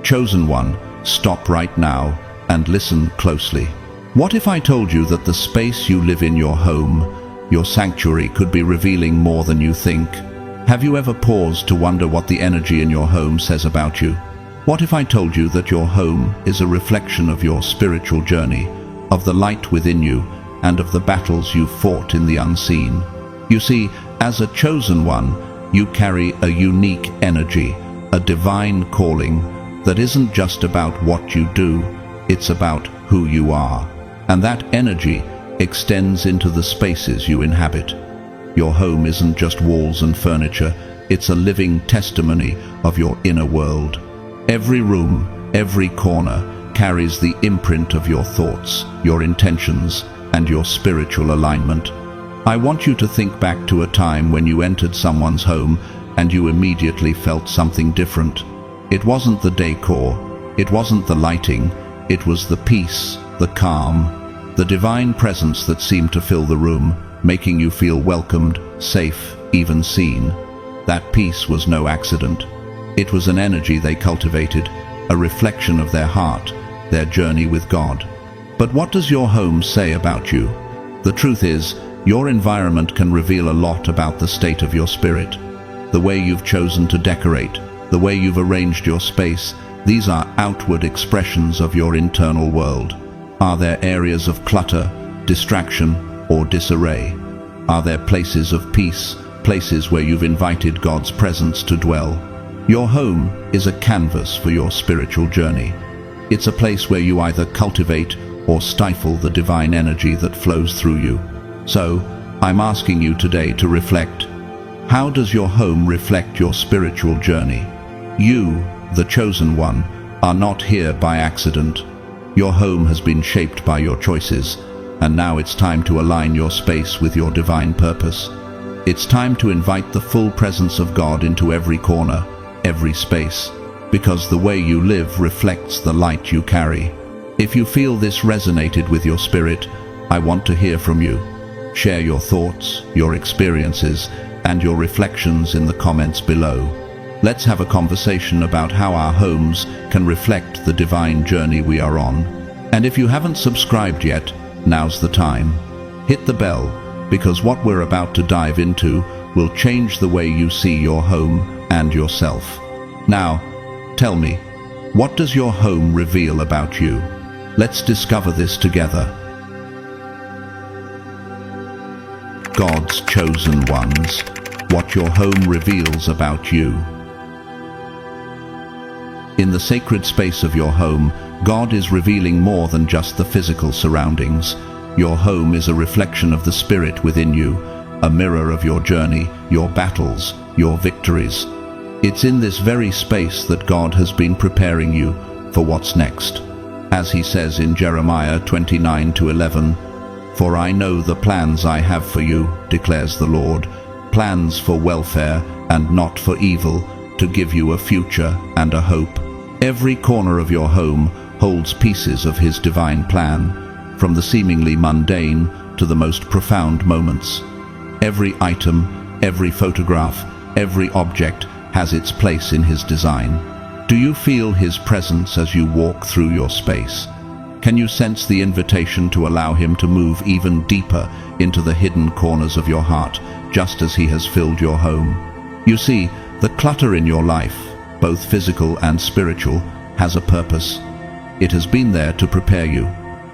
Chosen one, stop right now and listen closely. What if I told you that the space you live in, your home, your sanctuary, could be revealing more than you think? Have you ever paused to wonder what the energy in your home says about you? What if I told you that your home is a reflection of your spiritual journey, of the light within you, and of the battles you've fought in the unseen? You see, as a chosen one, you carry a unique energy, a divine calling that isn't just about what you do, it's about who you are. And that energy extends into the spaces you inhabit. Your home isn't just walls and furniture, it's a living testimony of your inner world. Every room, every corner carries the imprint of your thoughts, your intentions, and your spiritual alignment. I want you to think back to a time when you entered someone's home and you immediately felt something different. It wasn't the decor, it wasn't the lighting, it was the peace, the calm, the divine presence that seemed to fill the room, making you feel welcomed, safe, even seen. That peace was no accident. It was an energy they cultivated, a reflection of their heart, their journey with God. But what does your home say about you? The truth is, your environment can reveal a lot about the state of your spirit. The way you've chosen to decorate, the way you've arranged your space, these are outward expressions of your internal world. Are there areas of clutter, distraction, or disarray? Are there places of peace, places where you've invited God's presence to dwell? Your home is a canvas for your spiritual journey. It's a place where you either cultivate or stifle the divine energy that flows through you. So, I'm asking you today to reflect. How does your home reflect your spiritual journey? You, the chosen one, are not here by accident. Your home has been shaped by your choices, and now it's time to align your space with your divine purpose. It's time to invite the full presence of God into every corner, every space, because the way you live reflects the light you carry. If you feel this resonated with your spirit, I want to hear from you. Share your thoughts, your experiences, and your reflections in the comments below. Let's have a conversation about how our homes can reflect the divine journey we are on. And if you haven't subscribed yet, now's the time. Hit the bell, because what we're about to dive into will change the way you see your home and yourself. Now, tell me, what does your home reveal about you? Let's discover this together. God's chosen ones, what your home reveals about you. In the sacred space of your home, God is revealing more than just the physical surroundings. Your home is a reflection of the spirit within you, a mirror of your journey, your battles, your victories. It's in this very space that God has been preparing you for what's next. As he says in Jeremiah 29:11, "For I know the plans I have for you, declares the Lord, plans for welfare and not for evil, to give you a future and a hope." Every corner of your home holds pieces of his divine plan, from the seemingly mundane to the most profound moments. Every item, every photograph, every object has its place in his design. Do you feel his presence as you walk through your space? Can you sense the invitation to allow him to move even deeper into the hidden corners of your heart, just as he has filled your home? You see, the clutter in your life, both physical and spiritual, has a purpose. It has been there to prepare you.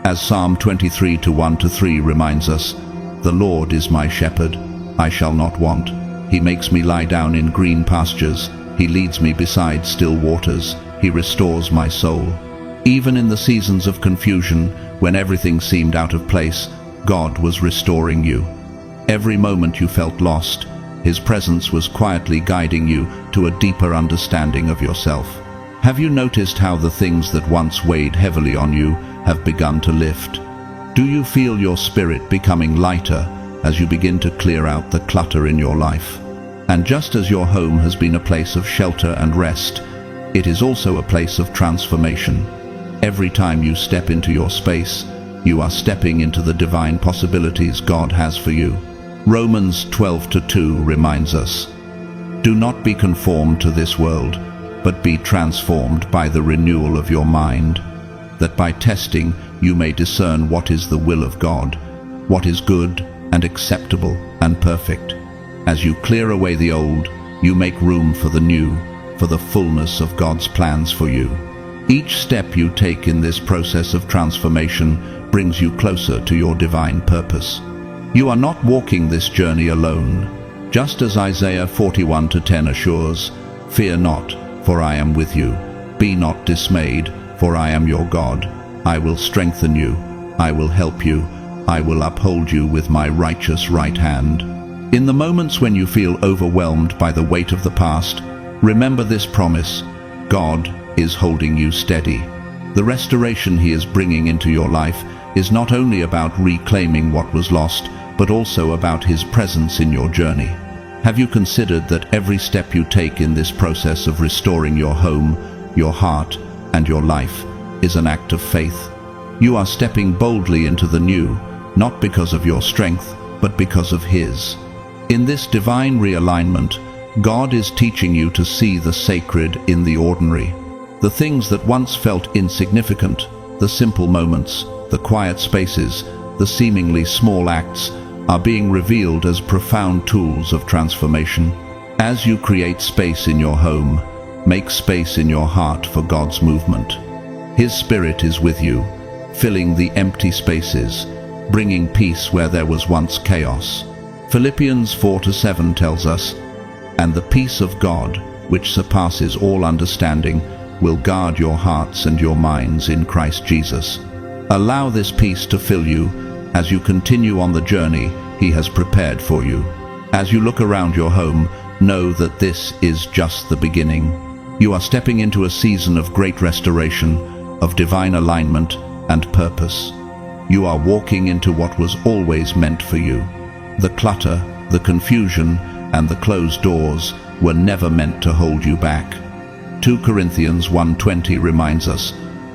As Psalm 23:1-3 reminds us, "The Lord is my shepherd, I shall not want. He makes me lie down in green pastures. He leads me beside still waters. He restores my soul." Even in the seasons of confusion, when everything seemed out of place, God was restoring you. Every moment you felt lost, his presence was quietly guiding you to a deeper understanding of yourself. Have you noticed how the things that once weighed heavily on you have begun to lift? Do you feel your spirit becoming lighter as you begin to clear out the clutter in your life? And just as your home has been a place of shelter and rest, it is also a place of transformation. Every time you step into your space, you are stepping into the divine possibilities God has for you. Romans 12:2 reminds us, "Do not be conformed to this world, but be transformed by the renewal of your mind, that by testing you may discern what is the will of God, what is good and acceptable and perfect. As you clear away the old, you make room for the new, for the fullness of God's plans for you. Each step you take in this process of transformation brings you closer to your divine purpose. You are not walking this journey alone. Just as Isaiah 41:10 assures, "Fear not, for I am with you. Be not dismayed, for I am your God. I will strengthen you. I will help you. I will uphold you with my righteous right hand." In the moments when you feel overwhelmed by the weight of the past, remember this promise: God is holding you steady. The restoration He is bringing into your life is not only about reclaiming what was lost, but also about His presence in your journey. Have you considered that every step you take in this process of restoring your home, your heart, and your life is an act of faith? You are stepping boldly into the new, not because of your strength, but because of His. In this divine realignment, God is teaching you to see the sacred in the ordinary. The things that once felt insignificant, the simple moments, the quiet spaces, the seemingly small acts, are being revealed as profound tools of transformation. As you create space in your home, make space in your heart for God's movement. His Spirit is with you, filling the empty spaces, bringing peace where there was once chaos. Philippians 4:7 tells us, "And the peace of God, which surpasses all understanding, will guard your hearts and your minds in Christ Jesus." Allow this peace to fill you as you continue on the journey He has prepared for you. As you look around your home, know that this is just the beginning. You are stepping into a season of great restoration, of divine alignment and purpose. You are walking into what was always meant for you. The clutter, the confusion, and the closed doors were never meant to hold you back. 2 Corinthians 1:20 reminds us,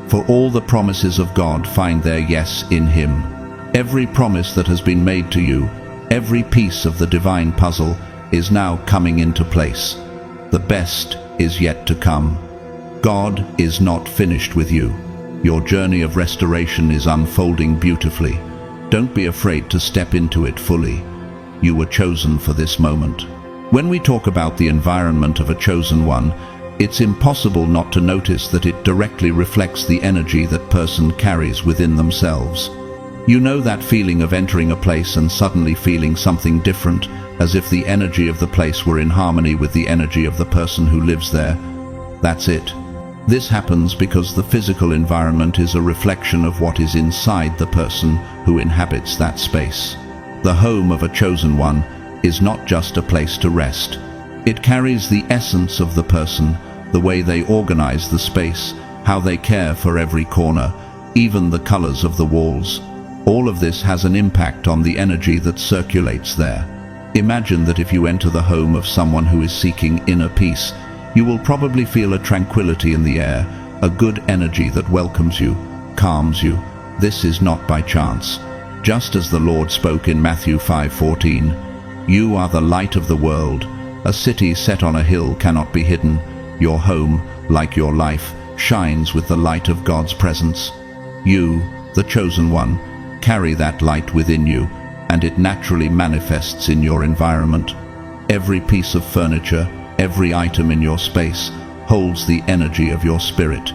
"For all the promises of God find their yes in Him." Every promise that has been made to you, every piece of the divine puzzle, is now coming into place. The best is yet to come. God is not finished with you. Your journey of restoration is unfolding beautifully. Don't be afraid to step into it fully. You were chosen for this moment. When we talk about the environment of a chosen one, it's impossible not to notice that it directly reflects the energy that person carries within themselves. You know that feeling of entering a place and suddenly feeling something different, as if the energy of the place were in harmony with the energy of the person who lives there. That's it. This happens because the physical environment is a reflection of what is inside the person who inhabits that space. The home of a chosen one is not just a place to rest. It carries the essence of the person, the way they organize the space, how they care for every corner, even the colors of the walls. All of this has an impact on the energy that circulates there. Imagine that if you enter the home of someone who is seeking inner peace, you will probably feel a tranquility in the air, a good energy that welcomes you, calms you. This is not by chance. Just as the Lord spoke in Matthew 5:14, "You are the light of the world. A city set on a hill cannot be hidden. Your home, like your life, shines with the light of God's presence." You, the chosen one, carry that light within you, and it naturally manifests in your environment. Every piece of furniture, every item in your space holds the energy of your spirit.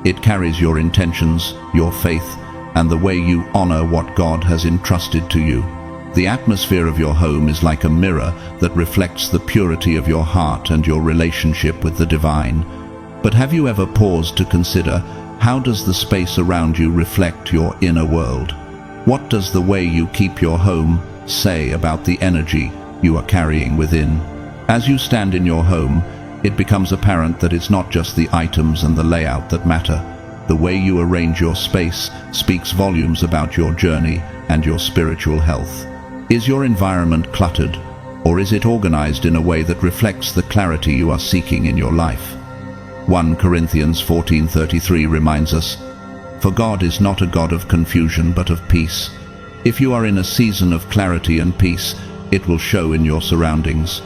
It carries your intentions, your faith, and the way you honor what God has entrusted to you. The atmosphere of your home is like a mirror that reflects the purity of your heart and your relationship with the divine. But have you ever paused to consider, how does the space around you reflect your inner world? What does the way you keep your home say about the energy you are carrying within? As you stand in your home, it becomes apparent that it's not just the items and the layout that matter. The way you arrange your space speaks volumes about your journey and your spiritual health. Is your environment cluttered, or is it organized in a way that reflects the clarity you are seeking in your life? 1 Corinthians 14:33 reminds us, "For God is not a God of confusion but of peace." If you are in a season of clarity and peace, it will show in your surroundings.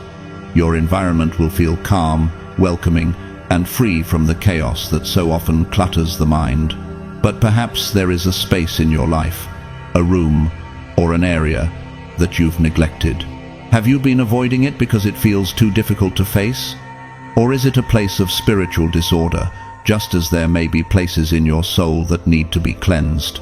Your environment will feel calm, welcoming, and free from the chaos that so often clutters the mind. But perhaps there is a space in your life, a room or an area that you've neglected. Have you been avoiding it because it feels too difficult to face? Or is it a place of spiritual disorder, just as there may be places in your soul that need to be cleansed?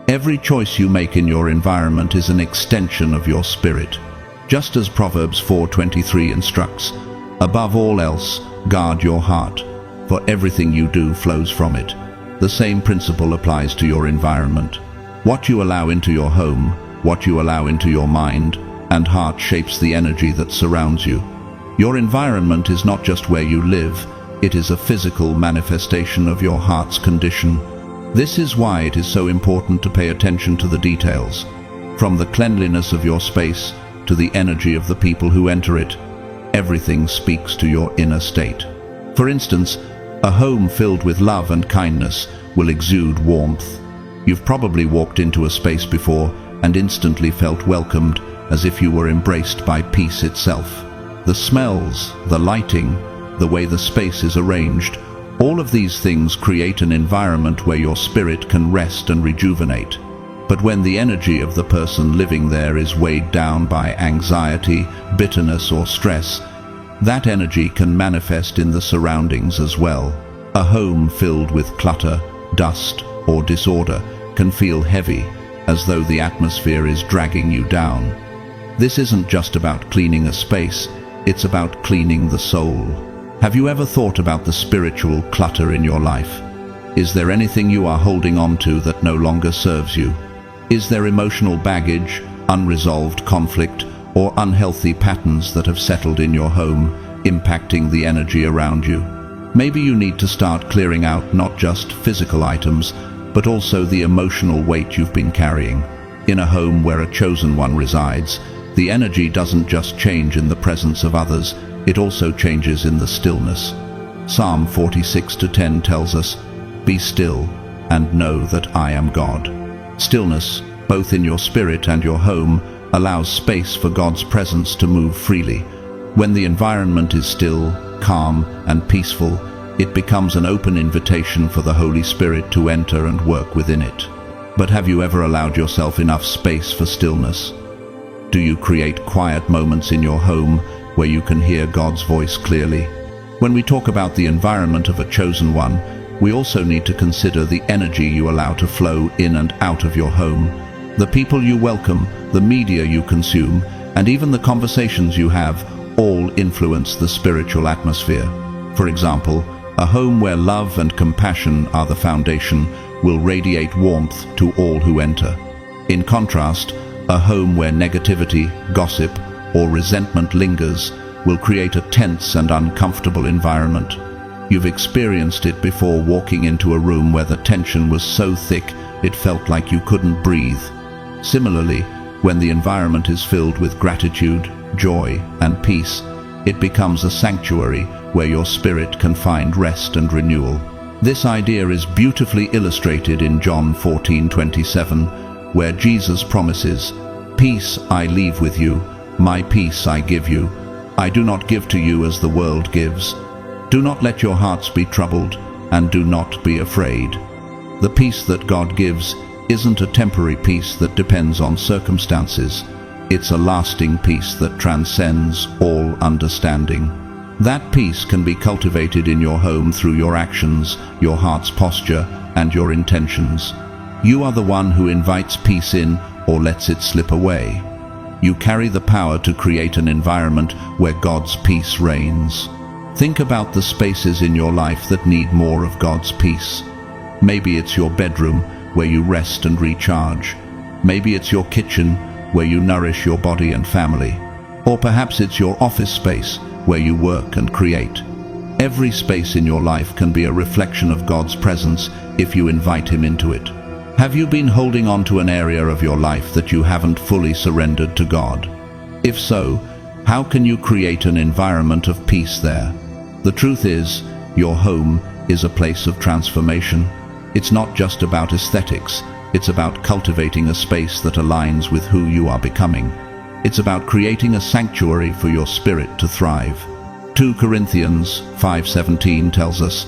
Every choice you make in your environment is an extension of your spirit. Just as Proverbs 4:23 instructs, above all else, guard your heart, for everything you do flows from it. The same principle applies to your environment. What you allow into your home, what you allow into your mind and heart shapes the energy that surrounds you. Your environment is not just where you live, it is a physical manifestation of your heart's condition. This is why it is so important to pay attention to the details. From the cleanliness of your space to the energy of the people who enter it, everything speaks to your inner state. For instance, a home filled with love and kindness will exude warmth. You've probably walked into a space before and instantly felt welcomed, as if you were embraced by peace itself. The smells, the lighting, the way the space is arranged, all of these things create an environment where your spirit can rest and rejuvenate. But when the energy of the person living there is weighed down by anxiety, bitterness, or stress, that energy can manifest in the surroundings as well. A home filled with clutter, dust, or disorder can feel heavy, as though the atmosphere is dragging you down. This isn't just about cleaning a space, it's about cleaning the soul. Have you ever thought about the spiritual clutter in your life? Is there anything you are holding on to that no longer serves you? Is there emotional baggage, unresolved conflict, or unhealthy patterns that have settled in your home, impacting the energy around you? Maybe you need to start clearing out not just physical items, but also the emotional weight you've been carrying. In a home where a chosen one resides, the energy doesn't just change in the presence of others, it also changes in the stillness. Psalm 46:10 tells us, "Be still and know that I am God." Stillness, both in your spirit and your home, allows space for God's presence to move freely. When the environment is still, calm, and peaceful, it becomes an open invitation for the Holy Spirit to enter and work within it. But have you ever allowed yourself enough space for stillness? Do you create quiet moments in your home where you can hear God's voice clearly? When we talk about the environment of a chosen one, we also need to consider the energy you allow to flow in and out of your home. The people you welcome, the media you consume, and even the conversations you have all influence the spiritual atmosphere. For example, a home where love and compassion are the foundation will radiate warmth to all who enter. In contrast, a home where negativity, gossip, or resentment lingers will create a tense and uncomfortable environment. You've experienced it before, walking into a room where the tension was so thick it felt like you couldn't breathe. Similarly, when the environment is filled with gratitude, joy, and peace, it becomes a sanctuary where your spirit can find rest and renewal. This idea is beautifully illustrated in John 14:27, where Jesus promises, "Peace I leave with you, my peace I give you. I do not give to you as the world gives. Do not let your hearts be troubled, and do not be afraid." The peace that God gives isn't a temporary peace that depends on circumstances. It's a lasting peace that transcends all understanding. That peace can be cultivated in your home through your actions, your heart's posture, and your intentions. You are the one who invites peace in or lets it slip away. You carry the power to create an environment where God's peace reigns. Think about the spaces in your life that need more of God's peace. Maybe it's your bedroom, where you rest and recharge. Maybe it's your kitchen, where you nourish your body and family. Or perhaps it's your office space, where you work and create. Every space in your life can be a reflection of God's presence if you invite Him into it. Have you been holding on to an area of your life that you haven't fully surrendered to God? If so, how can you create an environment of peace there? The truth is, your home is a place of transformation. It's not just about aesthetics, it's about cultivating a space that aligns with who you are becoming. It's about creating a sanctuary for your spirit to thrive. 2 Corinthians 5:17 tells us,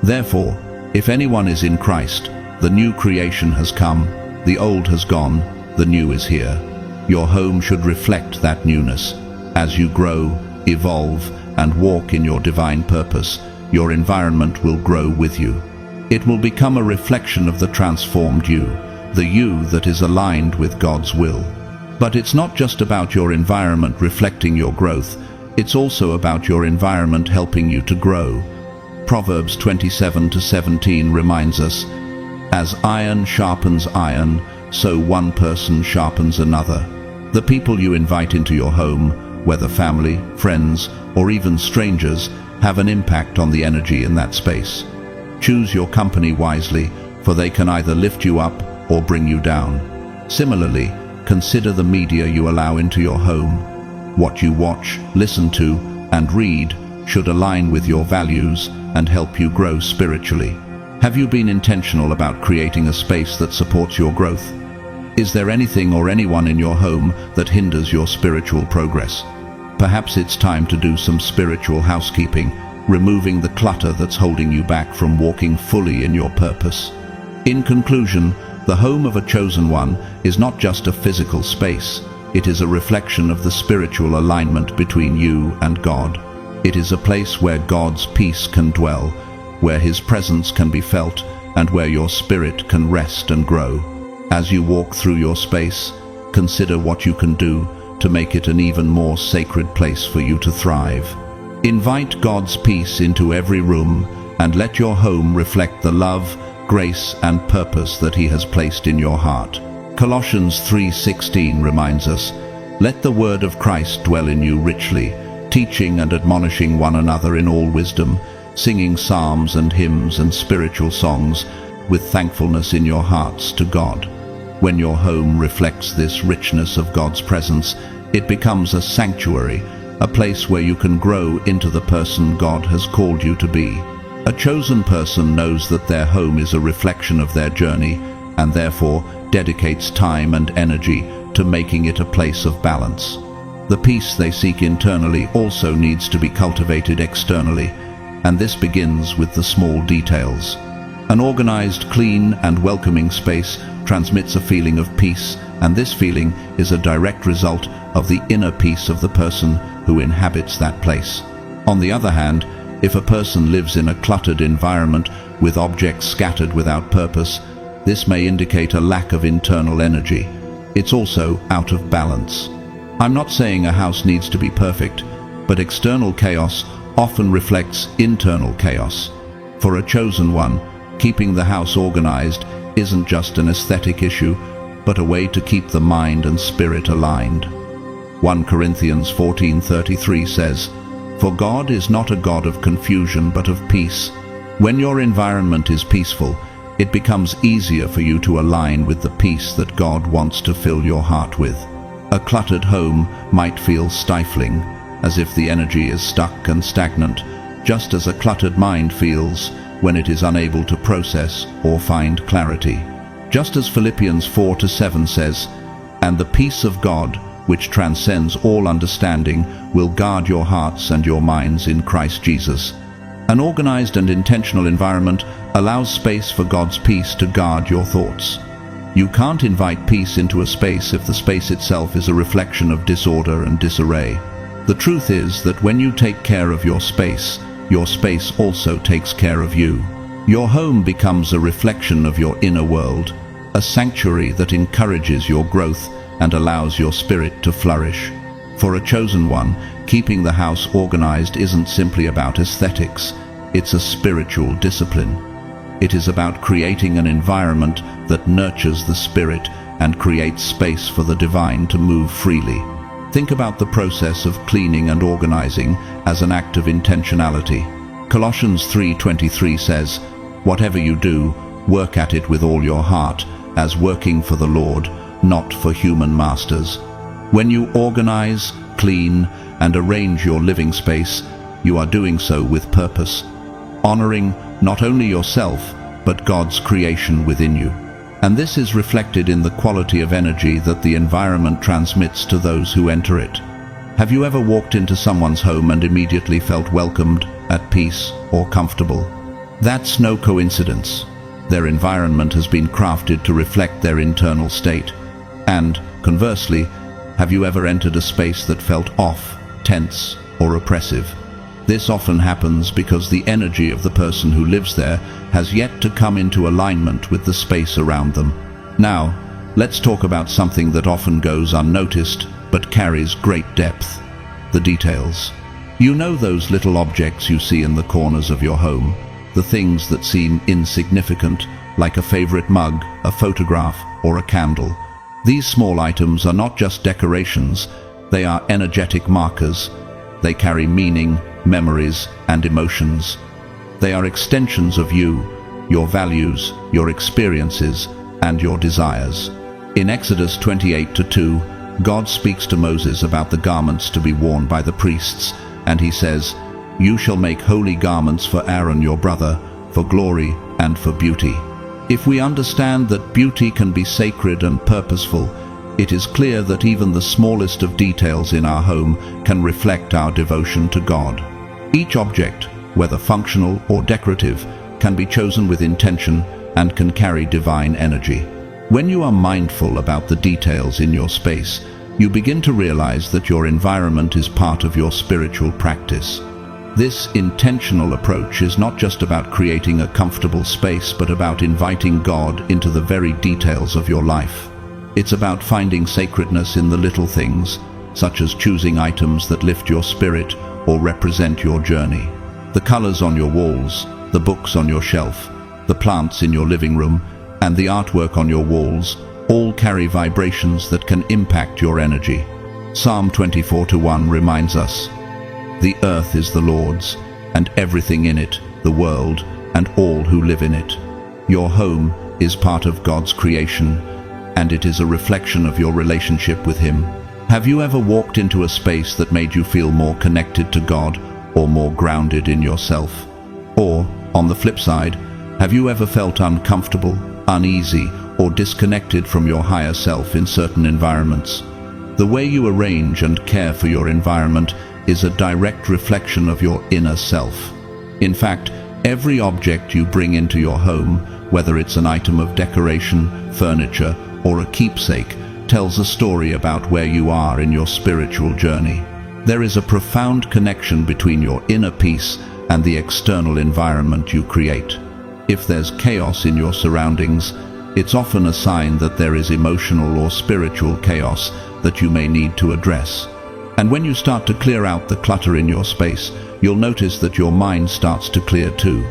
"Therefore, if anyone is in Christ, the new creation has come, the old has gone, the new is here." Your home should reflect that newness. As you grow, evolve, and walk in your divine purpose, your environment will grow with you. It will become a reflection of the transformed you, the you that is aligned with God's will. But it's not just about your environment reflecting your growth, it's also about your environment helping you to grow. Proverbs 27:17 reminds us, "As iron sharpens iron, so one person sharpens another." The people you invite into your home, whether family, friends, or even strangers, have an impact on the energy in that space. Choose your company wisely, for they can either lift you up or bring you down. Similarly, consider the media you allow into your home. What you watch, listen to, and read should align with your values and help you grow spiritually. Have you been intentional about creating a space that supports your growth? Is there anything or anyone in your home that hinders your spiritual progress? Perhaps it's time to do some spiritual housekeeping, removing the clutter that's holding you back from walking fully in your purpose. In conclusion, the home of a chosen one is not just a physical space. It is a reflection of the spiritual alignment between you and God. It is a place where God's peace can dwell, where His presence can be felt, and where your spirit can rest and grow. As you walk through your space, consider what you can do to make it an even more sacred place for you to thrive. Invite God's peace into every room and let your home reflect the love, grace, and purpose that He has placed in your heart. Colossians 3:16 reminds us, "Let the word of Christ dwell in you richly, teaching and admonishing one another in all wisdom, singing psalms and hymns and spiritual songs with thankfulness in your hearts to God." When your home reflects this richness of God's presence, it becomes a sanctuary, a place where you can grow into the person God has called you to be. A chosen person knows that their home is a reflection of their journey and therefore dedicates time and energy to making it a place of balance. The peace they seek internally also needs to be cultivated externally, and this begins with the small details. An organized, clean, and welcoming space transmits a feeling of peace, and this feeling is a direct result of the inner peace of the person who inhabits that place. On the other hand, if a person lives in a cluttered environment with objects scattered without purpose, this may indicate a lack of internal energy. It's also out of balance. I'm not saying a house needs to be perfect, but external chaos often reflects internal chaos. For a chosen one, keeping the house organized isn't just an aesthetic issue, but a way to keep the mind and spirit aligned. 1 Corinthians 14:33 says, "For God is not a God of confusion but of peace." When your environment is peaceful, it becomes easier for you to align with the peace that God wants to fill your heart with. A cluttered home might feel stifling, as if the energy is stuck and stagnant, just as a cluttered mind feels when it is unable to process or find clarity. Just as Philippians 4:7 says, "And the peace of God, which transcends all understanding, will guard your hearts and your minds in Christ Jesus." An organized and intentional environment allows space for God's peace to guard your thoughts. You can't invite peace into a space if the space itself is a reflection of disorder and disarray. The truth is that when you take care of your space also takes care of you. Your home becomes a reflection of your inner world, a sanctuary that encourages your growth and allows your spirit to flourish. For a chosen one, keeping the house organized isn't simply about aesthetics, it's a spiritual discipline. It is about creating an environment that nurtures the spirit and creates space for the divine to move freely. Think about the process of cleaning and organizing as an act of intentionality. Colossians 3:23 says, "Whatever you do, work at it with all your heart, as working for the Lord, not for human masters." When you organize, clean, and arrange your living space, you are doing so with purpose, honoring not only yourself, but God's creation within you. And this is reflected in the quality of energy that the environment transmits to those who enter it. Have you ever walked into someone's home and immediately felt welcomed, at peace, or comfortable? That's no coincidence. Their environment has been crafted to reflect their internal state. And, conversely, have you ever entered a space that felt off, tense, or oppressive? This often happens because the energy of the person who lives there has yet to come into alignment with the space around them. Now, let's talk about something that often goes unnoticed but carries great depth: the details. You know those little objects you see in the corners of your home, the things that seem insignificant, like a favorite mug, a photograph, or a candle. These small items are not just decorations, they are energetic markers. They carry meaning, memories, and emotions. They are extensions of you, your values, your experiences, and your desires. In Exodus 28:2, God speaks to Moses about the garments to be worn by the priests, and he says, "You shall make holy garments for Aaron your brother, for glory and for beauty." If we understand that beauty can be sacred and purposeful, it is clear that even the smallest of details in our home can reflect our devotion to God. Each object, whether functional or decorative, can be chosen with intention and can carry divine energy. When you are mindful about the details in your space, you begin to realize that your environment is part of your spiritual practice. This intentional approach is not just about creating a comfortable space, but about inviting God into the very details of your life. It's about finding sacredness in the little things, such as choosing items that lift your spirit or represent your journey. The colors on your walls, the books on your shelf, the plants in your living room, and the artwork on your walls all carry vibrations that can impact your energy. Psalm 24:1 reminds us, "The earth is the Lord's, and everything in it, the world, and all who live in it." Your home is part of God's creation, and it is a reflection of your relationship with Him. Have you ever walked into a space that made you feel more connected to God or more grounded in yourself? Or, on the flip side, have you ever felt uncomfortable, uneasy, or disconnected from your higher self in certain environments? The way you arrange and care for your environment is a direct reflection of your inner self. In fact, every object you bring into your home, whether it's an item of decoration, furniture, or a keepsake, tells a story about where you are in your spiritual journey. There is a profound connection between your inner peace and the external environment you create. If there's chaos in your surroundings, it's often a sign that there is emotional or spiritual chaos that you may need to address. And when you start to clear out the clutter in your space, you'll notice that your mind starts to clear too.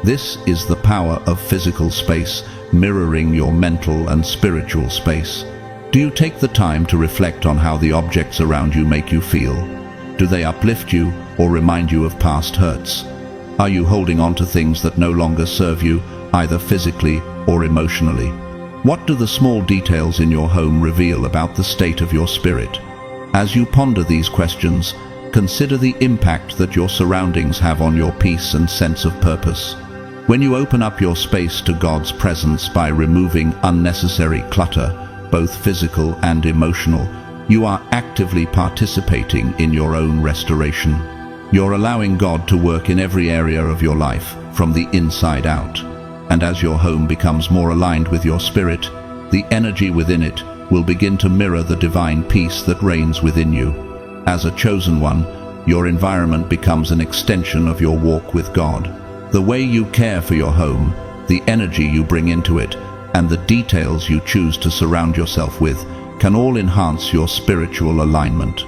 This is the power of physical space, mirroring your mental and spiritual space. Do you take the time to reflect on how the objects around you make you feel? Do they uplift you or remind you of past hurts? Are you holding on to things that no longer serve you, either physically or emotionally? What do the small details in your home reveal about the state of your spirit? As you ponder these questions, consider the impact that your surroundings have on your peace and sense of purpose. When you open up your space to God's presence by removing unnecessary clutter, both physical and emotional, you are actively participating in your own restoration. You're allowing God to work in every area of your life, from the inside out. And as your home becomes more aligned with your spirit, the energy within it will begin to mirror the divine peace that reigns within you. As a chosen one, your environment becomes an extension of your walk with God. The way you care for your home, the energy you bring into it, and the details you choose to surround yourself with can all enhance your spiritual alignment.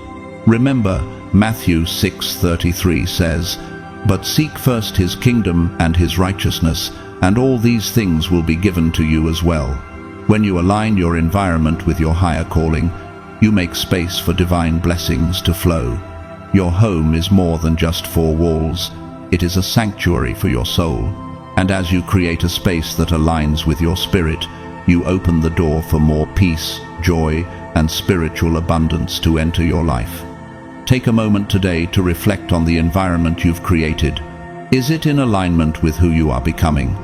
Remember, Matthew 6:33 says, "But seek first His kingdom and His righteousness, and all these things will be given to you as well." When you align your environment with your higher calling, you make space for divine blessings to flow. Your home is more than just four walls. It is a sanctuary for your soul. And as you create a space that aligns with your spirit, you open the door for more peace, joy, and spiritual abundance to enter your life. Take a moment today to reflect on the environment you've created. Is it in alignment with who you are becoming?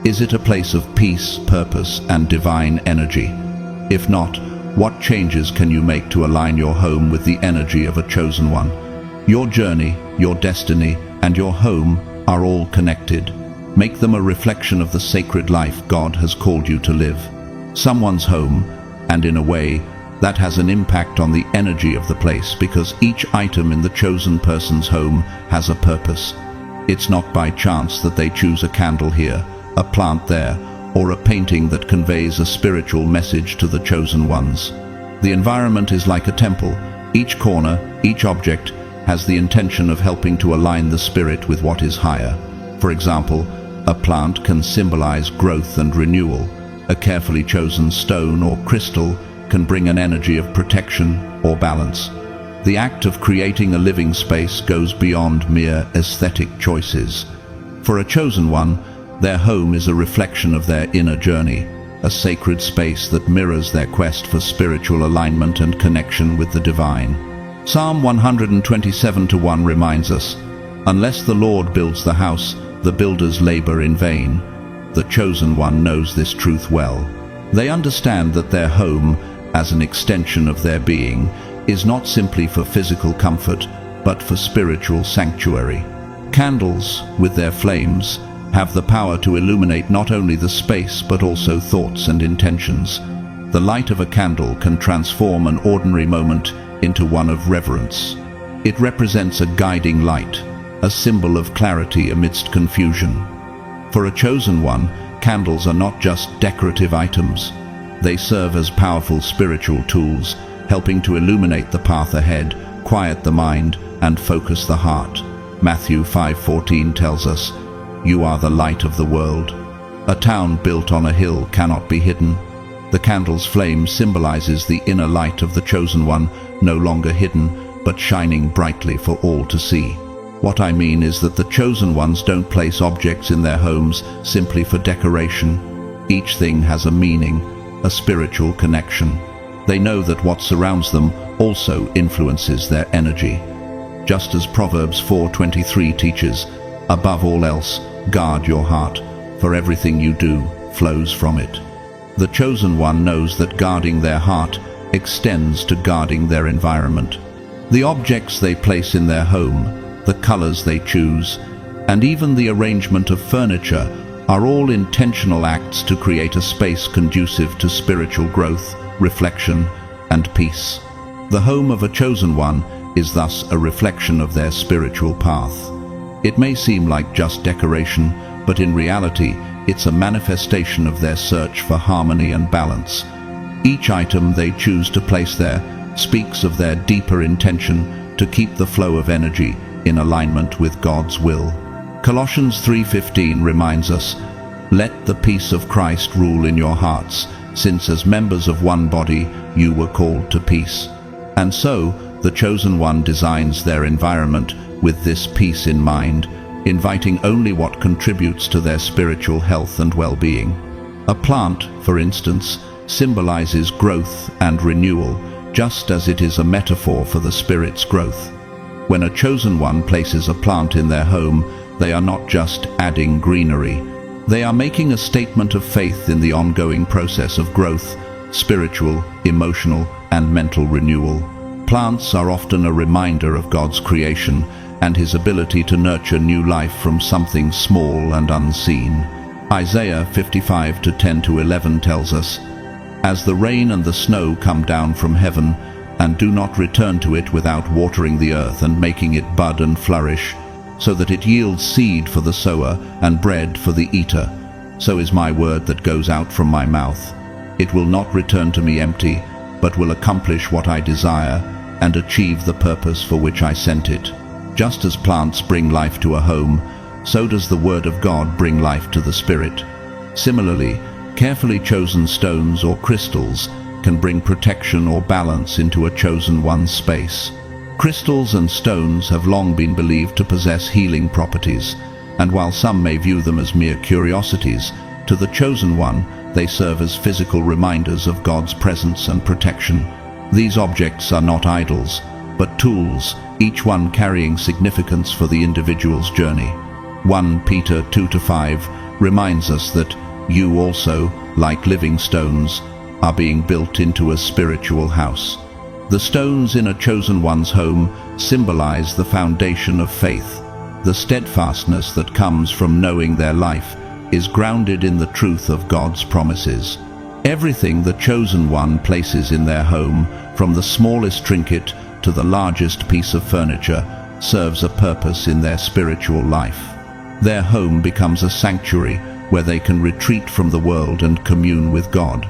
Is it a place of peace, purpose, and divine energy? If not, What changes can you make to align your home with the energy of a chosen one? Your journey, your destiny, and your home are all connected. Make them a reflection of the sacred life God has called you to live. Someone's home, and in a way, that has an impact on the energy of the place, because each item in the chosen person's home has a purpose. It's not by chance that they choose a candle here, a plant there, or a painting that conveys a spiritual message to the chosen ones. The environment is like a temple. Each corner, each object, has the intention of helping to align the spirit with what is higher. For example, a plant can symbolize growth and renewal. A carefully chosen stone or crystal can bring an energy of protection or balance. The act of creating a living space goes beyond mere aesthetic choices. For a chosen one, their home is a reflection of their inner journey, a sacred space that mirrors their quest for spiritual alignment and connection with the divine. Psalm 127:1 reminds us, "Unless the Lord builds the house, the builders labor in vain." The chosen one knows this truth well. They understand that their home, as an extension of their being, is not simply for physical comfort, but for spiritual sanctuary. Candles, with their flames, have the power to illuminate not only the space but also thoughts and intentions. The light of a candle can transform an ordinary moment into one of reverence. It represents a guiding light, a symbol of clarity amidst confusion. For a chosen one, candles are not just decorative items. They serve as powerful spiritual tools, helping to illuminate the path ahead, quiet the mind, and focus the heart. Matthew 5:14 tells us, "You are the light of the world." A town built on a hill cannot be hidden. The candle's flame symbolizes the inner light of the chosen one, no longer hidden, but shining brightly for all to see. What I mean is that the chosen ones don't place objects in their homes simply for decoration. Each thing has a meaning, a spiritual connection. They know that what surrounds them also influences their energy. Just as Proverbs 4:23 teaches, "Above all else, guard your heart, for everything you do flows from it." The chosen one knows that guarding their heart extends to guarding their environment. The objects they place in their home, the colors they choose, and even the arrangement of furniture are all intentional acts to create a space conducive to spiritual growth, reflection, and peace. The home of a chosen one is thus a reflection of their spiritual path. It may seem like just decoration, but in reality, it's a manifestation of their search for harmony and balance. Each item they choose to place there speaks of their deeper intention to keep the flow of energy in alignment with God's will. Colossians 3:15 reminds us, "Let the peace of Christ rule in your hearts, since as members of one body you were called to peace." And so, the chosen one designs their environment with this peace in mind, inviting only what contributes to their spiritual health and well-being. A plant, for instance, symbolizes growth and renewal, just as it is a metaphor for the Spirit's growth. When a chosen one places a plant in their home, they are not just adding greenery. They are making a statement of faith in the ongoing process of growth, spiritual, emotional, and mental renewal. Plants are often a reminder of God's creation and His ability to nurture new life from something small and unseen. Isaiah 55:10-11 tells us, "As the rain and the snow come down from heaven, and do not return to it without watering the earth and making it bud and flourish, so that it yields seed for the sower and bread for the eater, so is my word that goes out from my mouth. It will not return to me empty, but will accomplish what I desire and achieve the purpose for which I sent it." Just as plants bring life to a home, so does the Word of God bring life to the spirit. Similarly, carefully chosen stones or crystals can bring protection or balance into a chosen one's space. Crystals and stones have long been believed to possess healing properties, and while some may view them as mere curiosities, to the chosen one they serve as physical reminders of God's presence and protection. These objects are not idols, but tools, each one carrying significance for the individual's journey. 1 Peter 2-5 reminds us that you also, like living stones, are being built into a spiritual house. The stones in a chosen one's home symbolize the foundation of faith. The steadfastness that comes from knowing their life is grounded in the truth of God's promises. Everything the chosen one places in their home, from the smallest trinket to the largest piece of furniture, serves a purpose in their spiritual life. Their home becomes a sanctuary where they can retreat from the world and commune with God.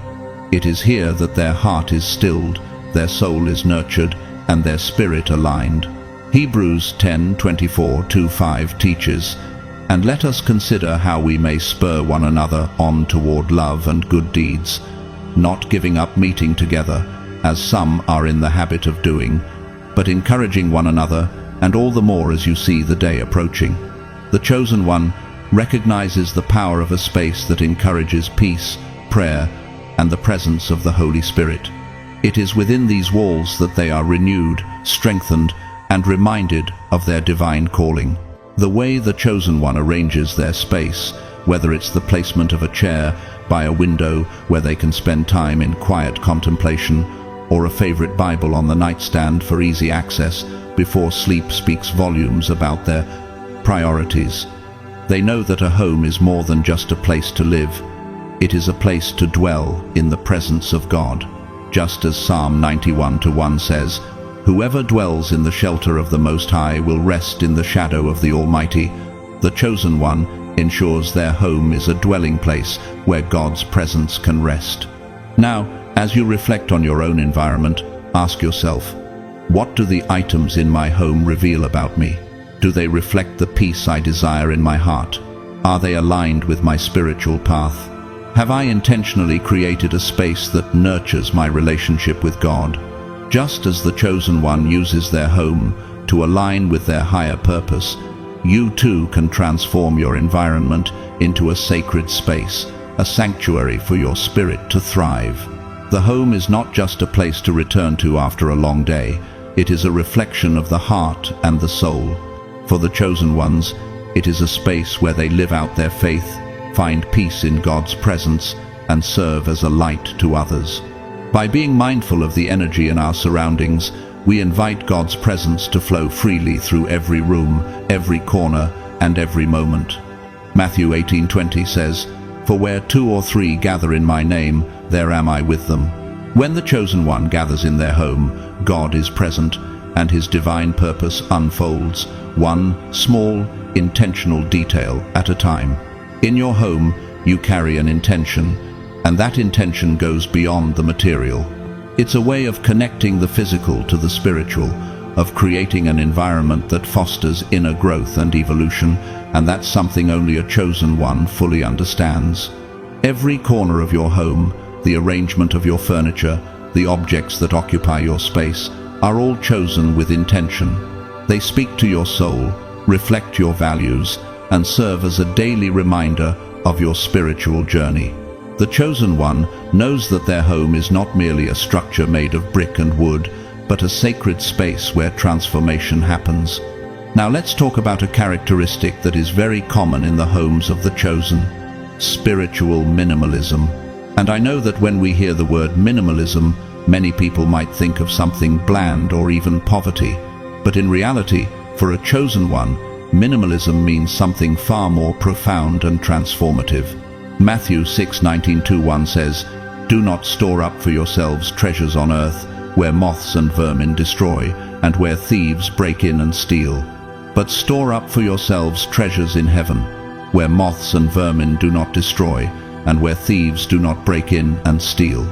It is here that their heart is stilled, their soul is nurtured, and their spirit aligned. Hebrews 10:24-5 teaches, "And let us consider how we may spur one another on toward love and good deeds, not giving up meeting together, as some are in the habit of doing, but encouraging one another, and all the more as you see the day approaching." The chosen one recognizes the power of a space that encourages peace, prayer, and the presence of the Holy Spirit. It is within these walls that they are renewed, strengthened, and reminded of their divine calling. The way the chosen one arranges their space, whether it's the placement of a chair by a window where they can spend time in quiet contemplation, or a favorite Bible on the nightstand for easy access before sleep, speaks volumes about their priorities. They know that a home is more than just a place to live. It is a place to dwell in the presence of God. Just as Psalm 91:1 says, "Whoever dwells in the shelter of the Most High will rest in the shadow of the Almighty." The chosen one ensures their home is a dwelling place where God's presence can rest. Now, as you reflect on your own environment, ask yourself, what do the items in my home reveal about me? Do they reflect the peace I desire in my heart? Are they aligned with my spiritual path? Have I intentionally created a space that nurtures my relationship with God? Just as the chosen one uses their home to align with their higher purpose, you too can transform your environment into a sacred space, a sanctuary for your spirit to thrive. The home is not just a place to return to after a long day. It is a reflection of the heart and the soul. For the chosen ones, it is a space where they live out their faith, find peace in God's presence, and serve as a light to others. By being mindful of the energy in our surroundings, we invite God's presence to flow freely through every room, every corner, and every moment. Matthew 18:20 says, "For where 2 or 3 gather in my name, there am I with them." When the chosen one gathers in their home, God is present, and his divine purpose unfolds, one small, intentional detail at a time. In your home, you carry an intention, and that intention goes beyond the material. It's a way of connecting the physical to the spiritual, of creating an environment that fosters inner growth and evolution, and that's something only a chosen one fully understands. Every corner of your home, the arrangement of your furniture, the objects that occupy your space, are all chosen with intention. They speak to your soul, reflect your values, and serve as a daily reminder of your spiritual journey. The chosen one knows that their home is not merely a structure made of brick and wood, but a sacred space where transformation happens. Now let's talk about a characteristic that is very common in the homes of the chosen: spiritual minimalism. And I know that when we hear the word minimalism, many people might think of something bland or even poverty. But in reality, for a chosen one, minimalism means something far more profound and transformative. Matthew 6:19-1 says, "Do not store up for yourselves treasures on earth, where moths and vermin destroy, and where thieves break in and steal. But store up for yourselves treasures in heaven, where moths and vermin do not destroy, and where thieves do not break in and steal.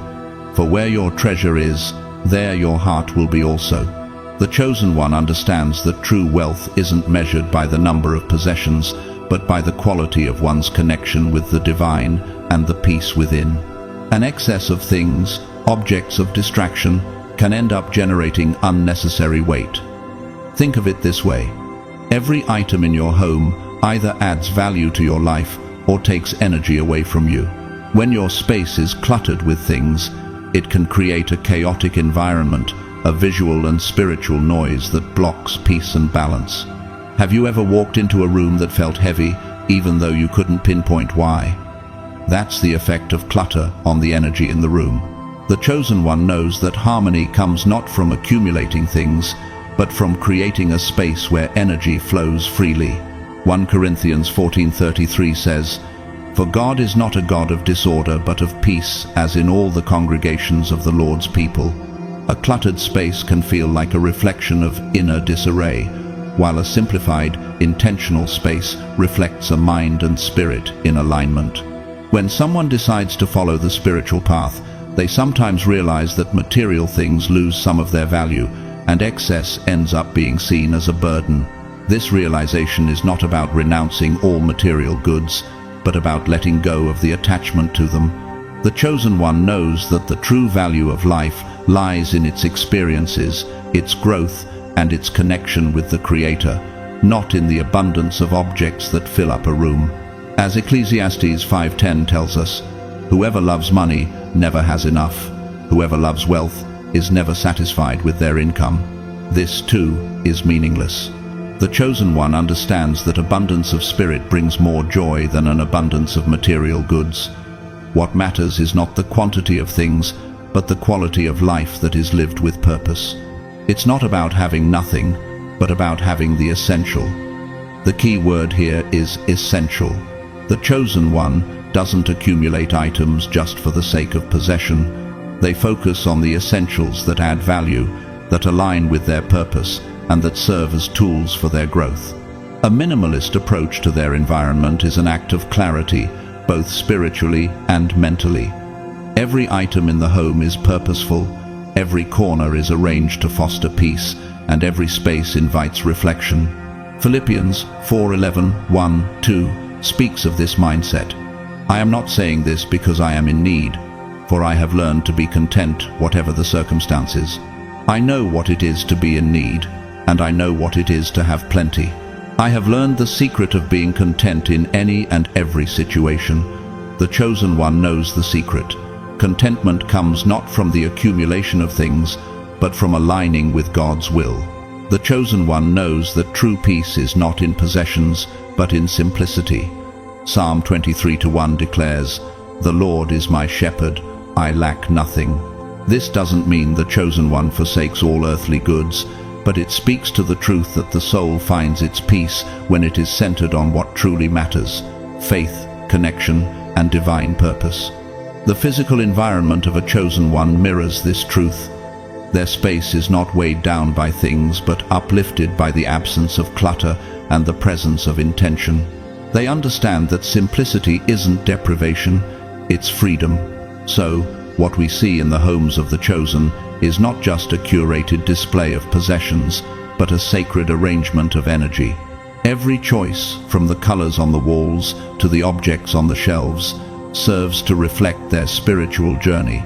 For where your treasure is, there your heart will be also." The chosen one understands that true wealth isn't measured by the number of possessions, but by the quality of one's connection with the divine and the peace within. An excess of things, objects of distraction, can end up generating unnecessary weight. Think of it this way: every item in your home either adds value to your life or takes energy away from you. When your space is cluttered with things, it can create a chaotic environment, a visual and spiritual noise that blocks peace and balance. Have you ever walked into a room that felt heavy, even though you couldn't pinpoint why? That's the effect of clutter on the energy in the room. The chosen one knows that harmony comes not from accumulating things, but from creating a space where energy flows freely. 1 Corinthians 14:33 says, "For God is not a God of disorder, but of peace, as in all the congregations of the Lord's people." A cluttered space can feel like a reflection of inner disarray, while a simplified, intentional space reflects a mind and spirit in alignment. When someone decides to follow the spiritual path, they sometimes realize that material things lose some of their value, and excess ends up being seen as a burden. This realization is not about renouncing all material goods, but about letting go of the attachment to them. The chosen one knows that the true value of life lies in its experiences, its growth, and its connection with the Creator, not in the abundance of objects that fill up a room. As Ecclesiastes 5:10 tells us, "Whoever loves money never has enough. Whoever loves wealth is never satisfied with their income." This, too, is meaningless. The chosen one understands that abundance of spirit brings more joy than an abundance of material goods. What matters is not the quantity of things, but the quality of life that is lived with purpose. It's not about having nothing, but about having the essential. The key word here is essential. The chosen one doesn't accumulate items just for the sake of possession. They focus on the essentials that add value, that align with their purpose, and that serve as tools for their growth. A minimalist approach to their environment is an act of clarity, both spiritually and mentally. Every item in the home is purposeful, every corner is arranged to foster peace, and every space invites reflection. Philippians 4:11, 1-2 speaks of this mindset. "I am not saying this because I am in need, for I have learned to be content whatever the circumstances. I know what it is to be in need, and I know what it is to have plenty. I have learned the secret of being content in any and every situation." The chosen one knows the secret. Contentment comes not from the accumulation of things, but from aligning with God's will. The chosen one knows that true peace is not in possessions, but in simplicity. Psalm 23:1 declares, "The Lord is my shepherd, I lack nothing." This doesn't mean the chosen one forsakes all earthly goods, but it speaks to the truth that the soul finds its peace when it is centered on what truly matters: faith, connection, and divine purpose. The physical environment of a chosen one mirrors this truth. Their space is not weighed down by things, but uplifted by the absence of clutter and the presence of intention. They understand that simplicity isn't deprivation, it's freedom. So, what we see in the homes of the chosen is not just a curated display of possessions, but a sacred arrangement of energy. Every choice, from the colors on the walls to the objects on the shelves, serves to reflect their spiritual journey,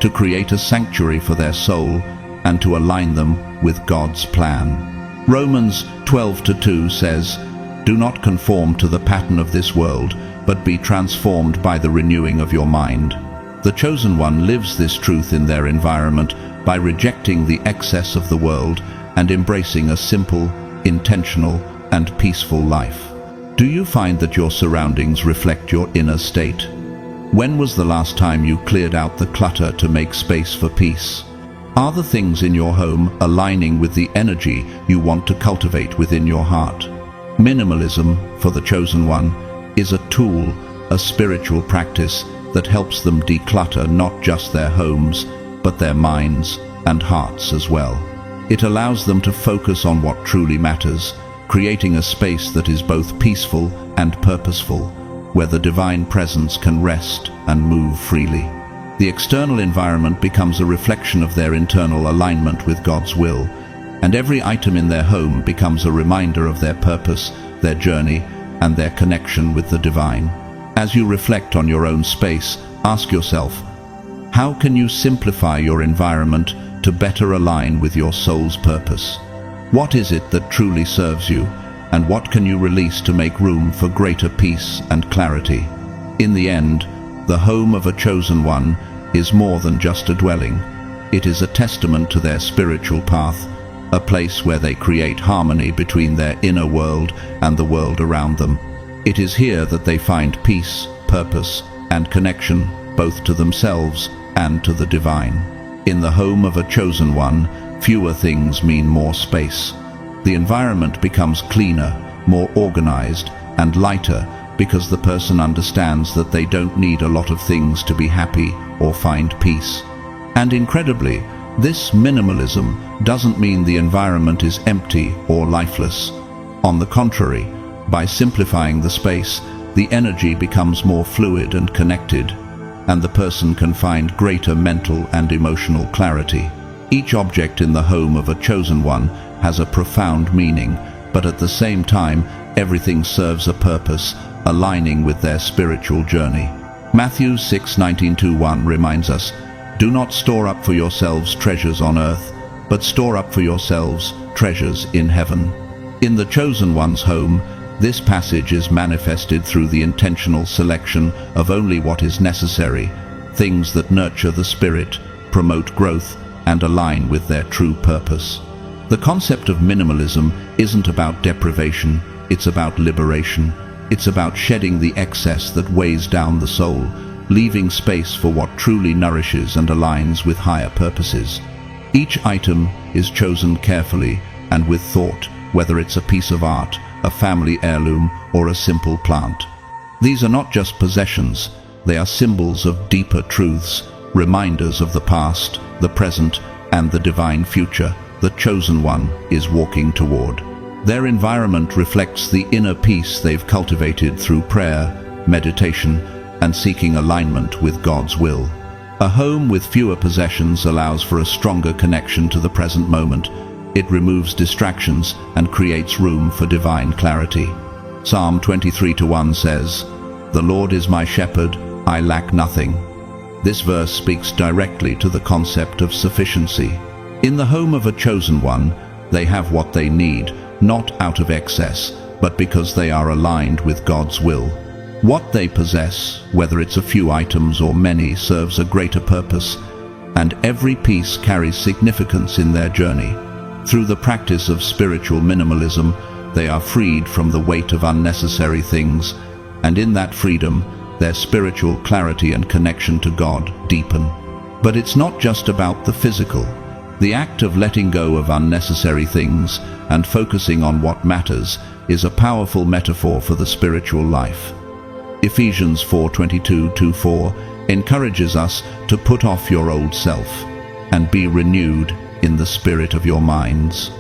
to create a sanctuary for their soul, and to align them with God's plan. Romans 12:2 says, "Do not conform to the pattern of this world, but be transformed by the renewing of your mind." The chosen one lives this truth in their environment by rejecting the excess of the world and embracing a simple, intentional, and peaceful life. Do you find that your surroundings reflect your inner state? When was the last time you cleared out the clutter to make space for peace? Are the things in your home aligning with the energy you want to cultivate within your heart? Minimalism, for the chosen one, is a tool, a spiritual practice that helps them declutter not just their homes, but their minds and hearts as well. It allows them to focus on what truly matters, creating a space that is both peaceful and purposeful, where the divine presence can rest and move freely. The external environment becomes a reflection of their internal alignment with God's will, and every item in their home becomes a reminder of their purpose, their journey, and their connection with the divine. As you reflect on your own space, ask yourself, how can you simplify your environment to better align with your soul's purpose? What is it that truly serves you, and what can you release to make room for greater peace and clarity? In the end, the home of a chosen one is more than just a dwelling. It is a testament to their spiritual path, a place where they create harmony between their inner world and the world around them. It is here that they find peace, purpose, and connection, both to themselves and to the divine. In the home of a chosen one, fewer things mean more space. The environment becomes cleaner, more organized, and lighter because the person understands that they don't need a lot of things to be happy or find peace. And incredibly, this minimalism doesn't mean the environment is empty or lifeless. On the contrary, by simplifying the space, the energy becomes more fluid and connected, and the person can find greater mental and emotional clarity. Each object in the home of a chosen one has a profound meaning, but at the same time, everything serves a purpose, aligning with their spiritual journey. Matthew 6:19-1 reminds us, "Do not store up for yourselves treasures on earth, but store up for yourselves treasures in heaven." In the chosen one's home, this passage is manifested through the intentional selection of only what is necessary, things that nurture the spirit, promote growth, and align with their true purpose. The concept of minimalism isn't about deprivation, it's about liberation. It's about shedding the excess that weighs down the soul, leaving space for what truly nourishes and aligns with higher purposes. Each item is chosen carefully and with thought, whether it's a piece of art, a family heirloom, or a simple plant. These are not just possessions, they are symbols of deeper truths, reminders of the past, the present, and the divine future the chosen one is walking toward. Their environment reflects the inner peace they've cultivated through prayer, meditation, and seeking alignment with God's will. A home with fewer possessions allows for a stronger connection to the present moment. It removes distractions and creates room for divine clarity. Psalm 23:1 says, "The Lord is my shepherd, I lack nothing." This verse speaks directly to the concept of sufficiency. In the home of a chosen one, they have what they need, not out of excess, but because they are aligned with God's will. What they possess, whether it's a few items or many, serves a greater purpose, and every piece carries significance in their journey. Through the practice of spiritual minimalism, they are freed from the weight of unnecessary things, and in that freedom, their spiritual clarity and connection to God deepen. But it's not just about the physical. The act of letting go of unnecessary things and focusing on what matters is a powerful metaphor for the spiritual life. Ephesians 4:22-4 encourages us to put off your old self and be renewed in the spirit of your minds.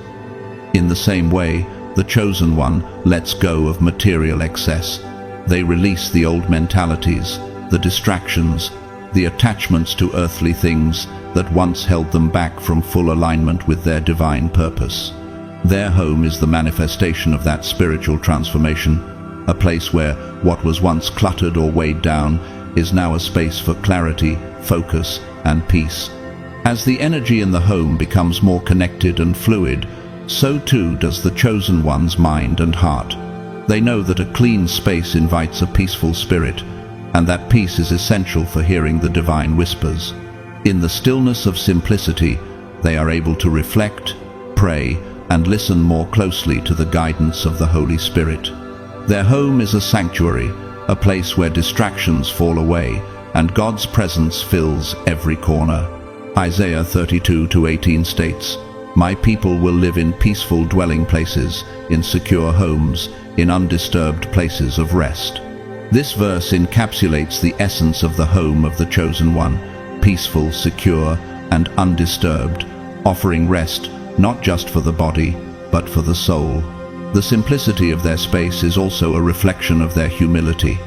In the same way, the chosen one lets go of material excess. They release the old mentalities, the distractions, the attachments to earthly things that once held them back from full alignment with their divine purpose. Their home is the manifestation of that spiritual transformation, a place where what was once cluttered or weighed down is now a space for clarity, focus, and peace. As the energy in the home becomes more connected and fluid, so too does the chosen one's mind and heart. They know that a clean space invites a peaceful spirit, and that peace is essential for hearing the divine whispers. In the stillness of simplicity, they are able to reflect, pray, and listen more closely to the guidance of the Holy Spirit. Their home is a sanctuary, a place where distractions fall away, and God's presence fills every corner. Isaiah 32:18 states, "My people will live in peaceful dwelling places, in secure homes, in undisturbed places of rest." This verse encapsulates the essence of the home of the chosen one, peaceful, secure, and undisturbed, offering rest not just for the body, but for the soul. The simplicity of their space is also a reflection of their humility.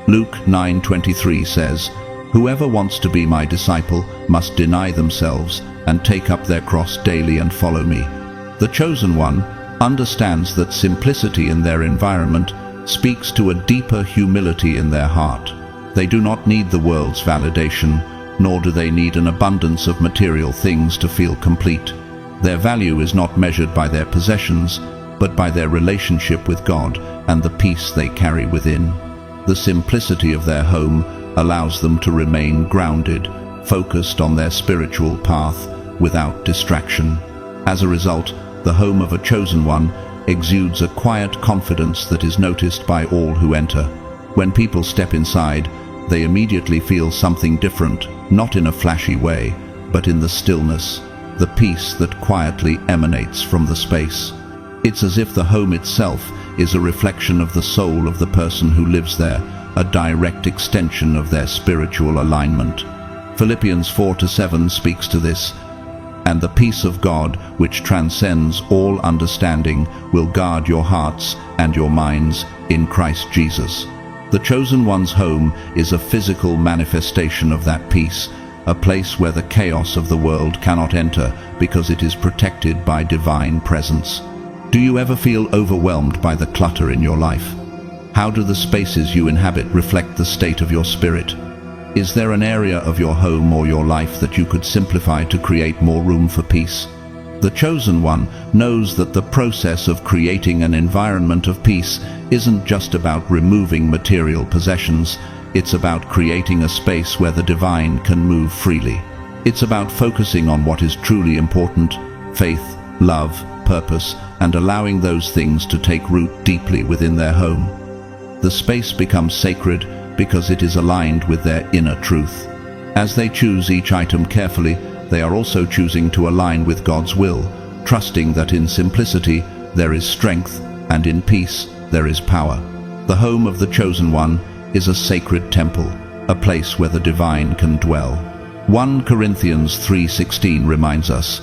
Luke 9:23 says, "Whoever wants to be my disciple must deny themselves and take up their cross daily and follow me." The chosen one understands that simplicity in their environment speaks to a deeper humility in their heart. They do not need the world's validation, nor do they need an abundance of material things to feel complete. Their value is not measured by their possessions, but by their relationship with God and the peace they carry within. The simplicity of their home allows them to remain grounded, focused on their spiritual path without distraction. As a result, the home of a chosen one exudes a quiet confidence that is noticed by all who enter. When people step inside, they immediately feel something different, not in a flashy way, but in the stillness, the peace that quietly emanates from the space. It's as if the home itself is a reflection of the soul of the person who lives there, a direct extension of their spiritual alignment. Philippians 4:7 speaks to this. And the peace of God, which transcends all understanding, will guard your hearts and your minds in Christ Jesus. The chosen one's home is a physical manifestation of that peace, a place where the chaos of the world cannot enter because it is protected by divine presence. Do you ever feel overwhelmed by the clutter in your life? How do the spaces you inhabit reflect the state of your spirit? Is there an area of your home or your life that you could simplify to create more room for peace? The chosen one knows that the process of creating an environment of peace isn't just about removing material possessions, it's about creating a space where the divine can move freely. It's about focusing on what is truly important, faith, love, purpose, and allowing those things to take root deeply within their home. The space becomes sacred because it is aligned with their inner truth. As they choose each item carefully, they are also choosing to align with God's will, trusting that in simplicity there is strength and in peace there is power. The home of the chosen one is a sacred temple, a place where the divine can dwell. 1 Corinthians 3:16 reminds us,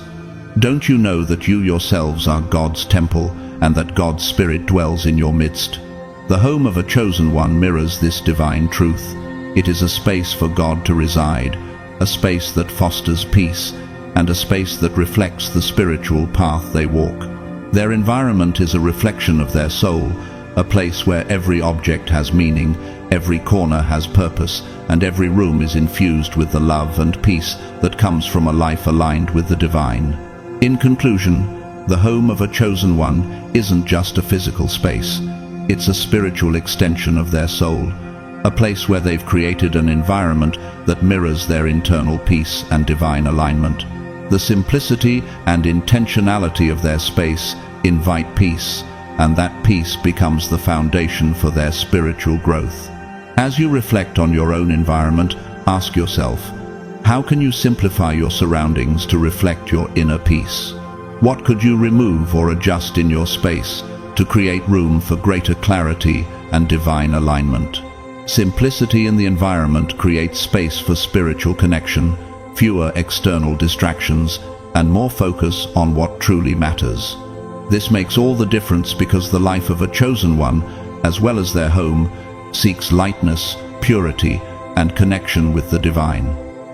"Don't you know that you yourselves are God's temple and that God's Spirit dwells in your midst?" The home of a chosen one mirrors this divine truth. It is a space for God to reside, a space that fosters peace, and a space that reflects the spiritual path they walk. Their environment is a reflection of their soul, a place where every object has meaning, every corner has purpose, and every room is infused with the love and peace that comes from a life aligned with the divine. In conclusion, the home of a chosen one isn't just a physical space. It's a spiritual extension of their soul, a place where they've created an environment that mirrors their internal peace and divine alignment. The simplicity and intentionality of their space invite peace, and that peace becomes the foundation for their spiritual growth. As you reflect on your own environment, ask yourself, how can you simplify your surroundings to reflect your inner peace? What could you remove or adjust in your space to create room for greater clarity and divine alignment? Simplicity in the environment creates space for spiritual connection, fewer external distractions, and more focus on what truly matters. This makes all the difference because the life of a chosen one, as well as their home, seeks lightness, purity, and connection with the divine.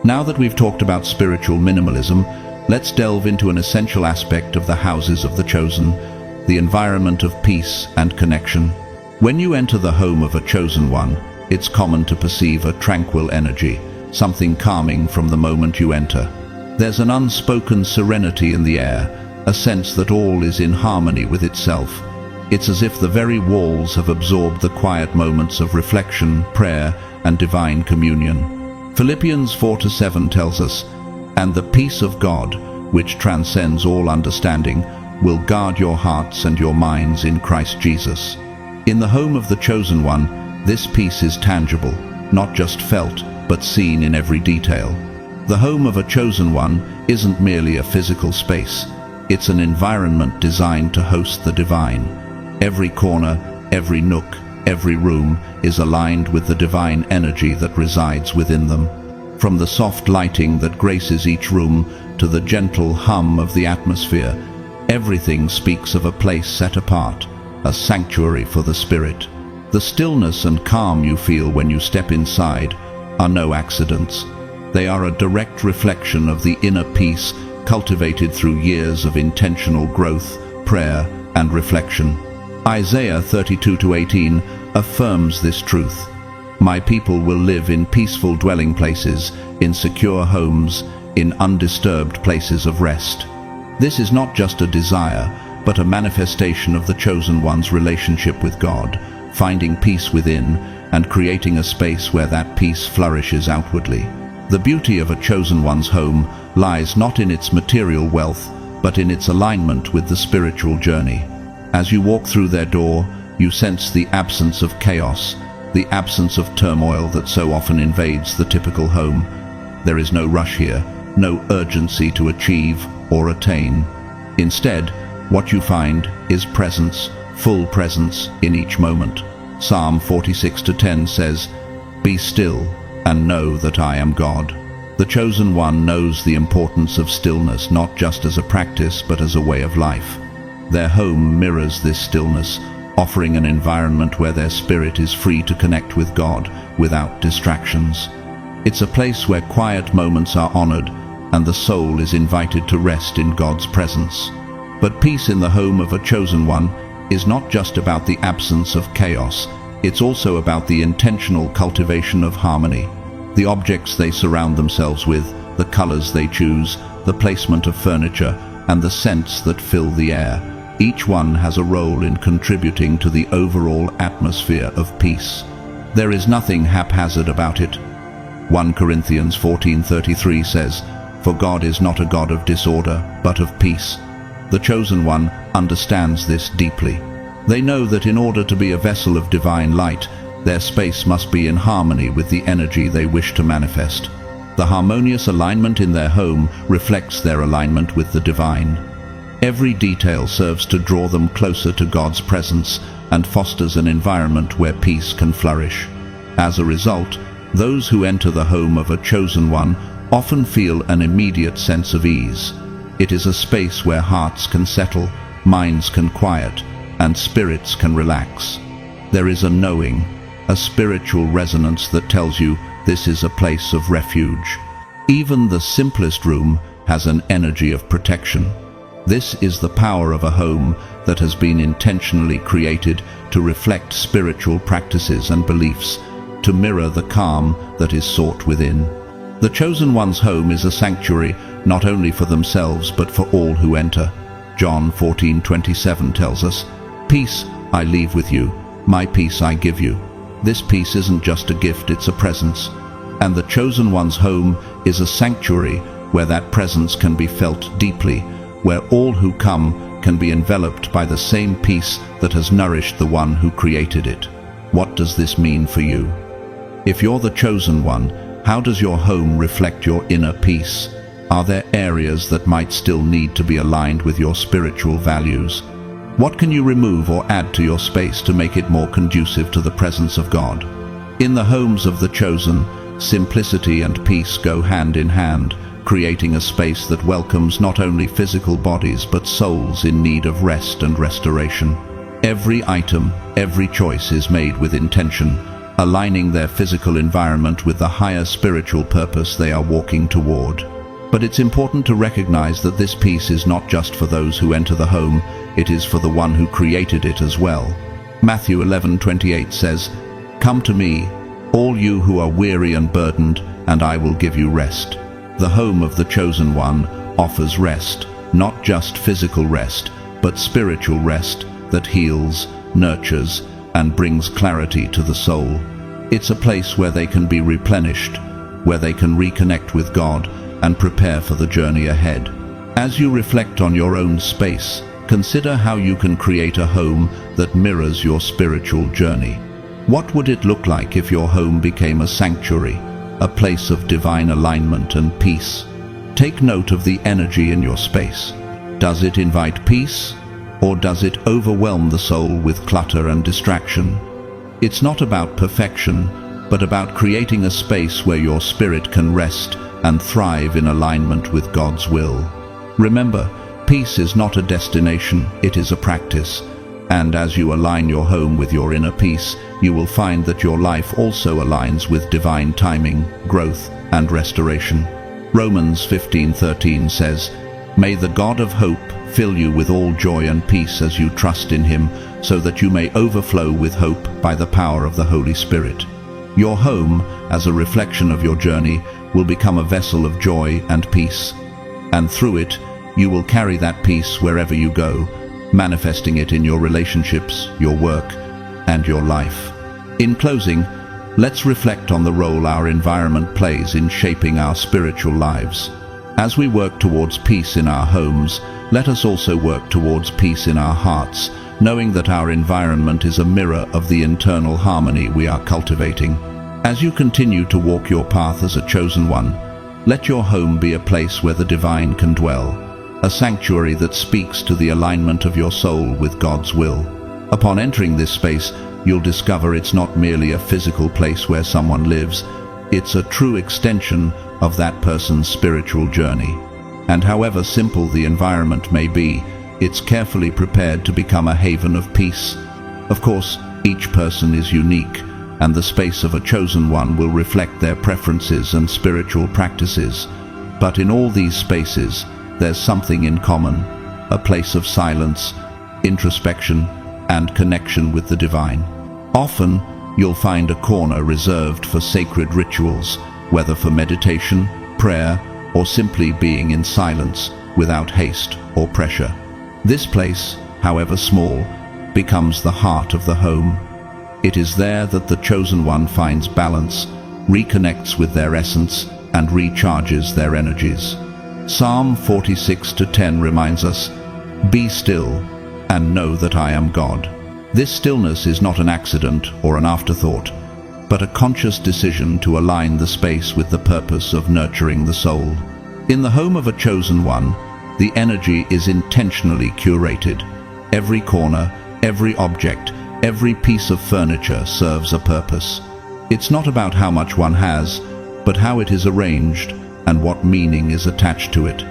Now that we've talked about spiritual minimalism, let's delve into an essential aspect of the houses of the chosen, the environment of peace and connection. When you enter the home of a chosen one, it's common to perceive a tranquil energy, something calming from the moment you enter. There's an unspoken serenity in the air, a sense that all is in harmony with itself. It's as if the very walls have absorbed the quiet moments of reflection, prayer, and divine communion. Philippians 4:7 tells us, "And the peace of God, which transcends all understanding, will guard your hearts and your minds in Christ Jesus." In the home of the chosen one, this peace is tangible, not just felt, but seen in every detail. The home of a chosen one isn't merely a physical space. It's an environment designed to host the divine. Every corner, every nook, every room is aligned with the divine energy that resides within them. From the soft lighting that graces each room to the gentle hum of the atmosphere, everything speaks of a place set apart, a sanctuary for the spirit. The stillness and calm you feel when you step inside are no accidents. They are a direct reflection of the inner peace cultivated through years of intentional growth, prayer, and reflection. Isaiah 32:18 affirms this truth. "My people will live in peaceful dwelling places, in secure homes, in undisturbed places of rest." This is not just a desire, but a manifestation of the chosen one's relationship with God, finding peace within and creating a space where that peace flourishes outwardly. The beauty of a chosen one's home lies not in its material wealth, but in its alignment with the spiritual journey. As you walk through their door, you sense the absence of chaos, the absence of turmoil that so often invades the typical home. There is no rush here, no urgency to achieve or attain. Instead, what you find is presence, full presence in each moment. Psalm 46:10 says, "Be still and know that I am God." The chosen one knows the importance of stillness, not just as a practice but as a way of life. Their home mirrors this stillness, offering an environment where their spirit is free to connect with God without distractions. It's a place where quiet moments are honored and the soul is invited to rest in God's presence. But peace in the home of a chosen one is not just about the absence of chaos, it's also about the intentional cultivation of harmony. The objects they surround themselves with, the colors they choose, the placement of furniture, and the scents that fill the air. Each one has a role in contributing to the overall atmosphere of peace. There is nothing haphazard about it. 1 Corinthians 14:33 says, "For God is not a God of disorder, but of peace." The chosen one understands this deeply. They know that in order to be a vessel of divine light, their space must be in harmony with the energy they wish to manifest. The harmonious alignment in their home reflects their alignment with the divine. Every detail serves to draw them closer to God's presence and fosters an environment where peace can flourish. As a result, those who enter the home of a chosen one often feel an immediate sense of ease. It is a space where hearts can settle, minds can quiet, and spirits can relax. There is a knowing, a spiritual resonance that tells you this is a place of refuge. Even the simplest room has an energy of protection. This is the power of a home that has been intentionally created to reflect spiritual practices and beliefs, to mirror the calm that is sought within. The chosen one's home is a sanctuary not only for themselves but for all who enter. John 14:27 tells us, "Peace I leave with you, my peace I give you." This peace isn't just a gift, it's a presence. And the chosen one's home is a sanctuary where that presence can be felt deeply, where all who come can be enveloped by the same peace that has nourished the one who created it. What does this mean for you? If you're the chosen one, how does your home reflect your inner peace? Are there areas that might still need to be aligned with your spiritual values? What can you remove or add to your space to make it more conducive to the presence of God? In the homes of the chosen, simplicity and peace go hand in hand, creating a space that welcomes not only physical bodies but souls in need of rest and restoration. Every item, every choice is made with intention, aligning their physical environment with the higher spiritual purpose they are walking toward. But it's important to recognize that this peace is not just for those who enter the home, it is for the one who created it as well. Matthew 11:28 says, "Come to me, all you who are weary and burdened, and I will give you rest." The home of the chosen one offers rest, not just physical rest, but spiritual rest that heals, nurtures, and brings clarity to the soul. It's a place where they can be replenished, where they can reconnect with God and prepare for the journey ahead. As you reflect on your own space, consider how you can create a home that mirrors your spiritual journey. What would it look like if your home became a sanctuary, a place of divine alignment and peace? Take note of the energy in your space. Does it invite peace, or does it overwhelm the soul with clutter and distraction? It's not about perfection, but about creating a space where your spirit can rest and thrive in alignment with God's will. Remember, peace is not a destination, it is a practice. And as you align your home with your inner peace, you will find that your life also aligns with divine timing, growth, and restoration. Romans 15:13 says, "May the God of hope fill you with all joy and peace as you trust in him, so that you may overflow with hope by the power of the Holy Spirit." Your home, as a reflection of your journey, will become a vessel of joy and peace. And through it, you will carry that peace wherever you go, manifesting it in your relationships, your work, and your life. In closing, let's reflect on the role our environment plays in shaping our spiritual lives. As we work towards peace in our homes, let us also work towards peace in our hearts, knowing that our environment is a mirror of the internal harmony we are cultivating. As you continue to walk your path as a chosen one, let your home be a place where the divine can dwell, a sanctuary that speaks to the alignment of your soul with God's will. Upon entering this space, you'll discover it's not merely a physical place where someone lives, it's a true extension of that person's spiritual journey. And however simple the environment may be, it's carefully prepared to become a haven of peace. Of course, each person is unique, and the space of a chosen one will reflect their preferences and spiritual practices. But in all these spaces, there's something in common, a place of silence, introspection, and connection with the divine. Often, you'll find a corner reserved for sacred rituals, whether for meditation, prayer, or simply being in silence without haste or pressure. This place, however small, becomes the heart of the home. It is there that the chosen one finds balance, reconnects with their essence, and recharges their energies. Psalm 46:10 reminds us, "Be still and know that I am God." This stillness is not an accident or an afterthought, but a conscious decision to align the space with the purpose of nurturing the soul. In the home of a chosen one, the energy is intentionally curated. Every corner, every object, every piece of furniture serves a purpose. It's not about how much one has, but how it is arranged and what meaning is attached to it.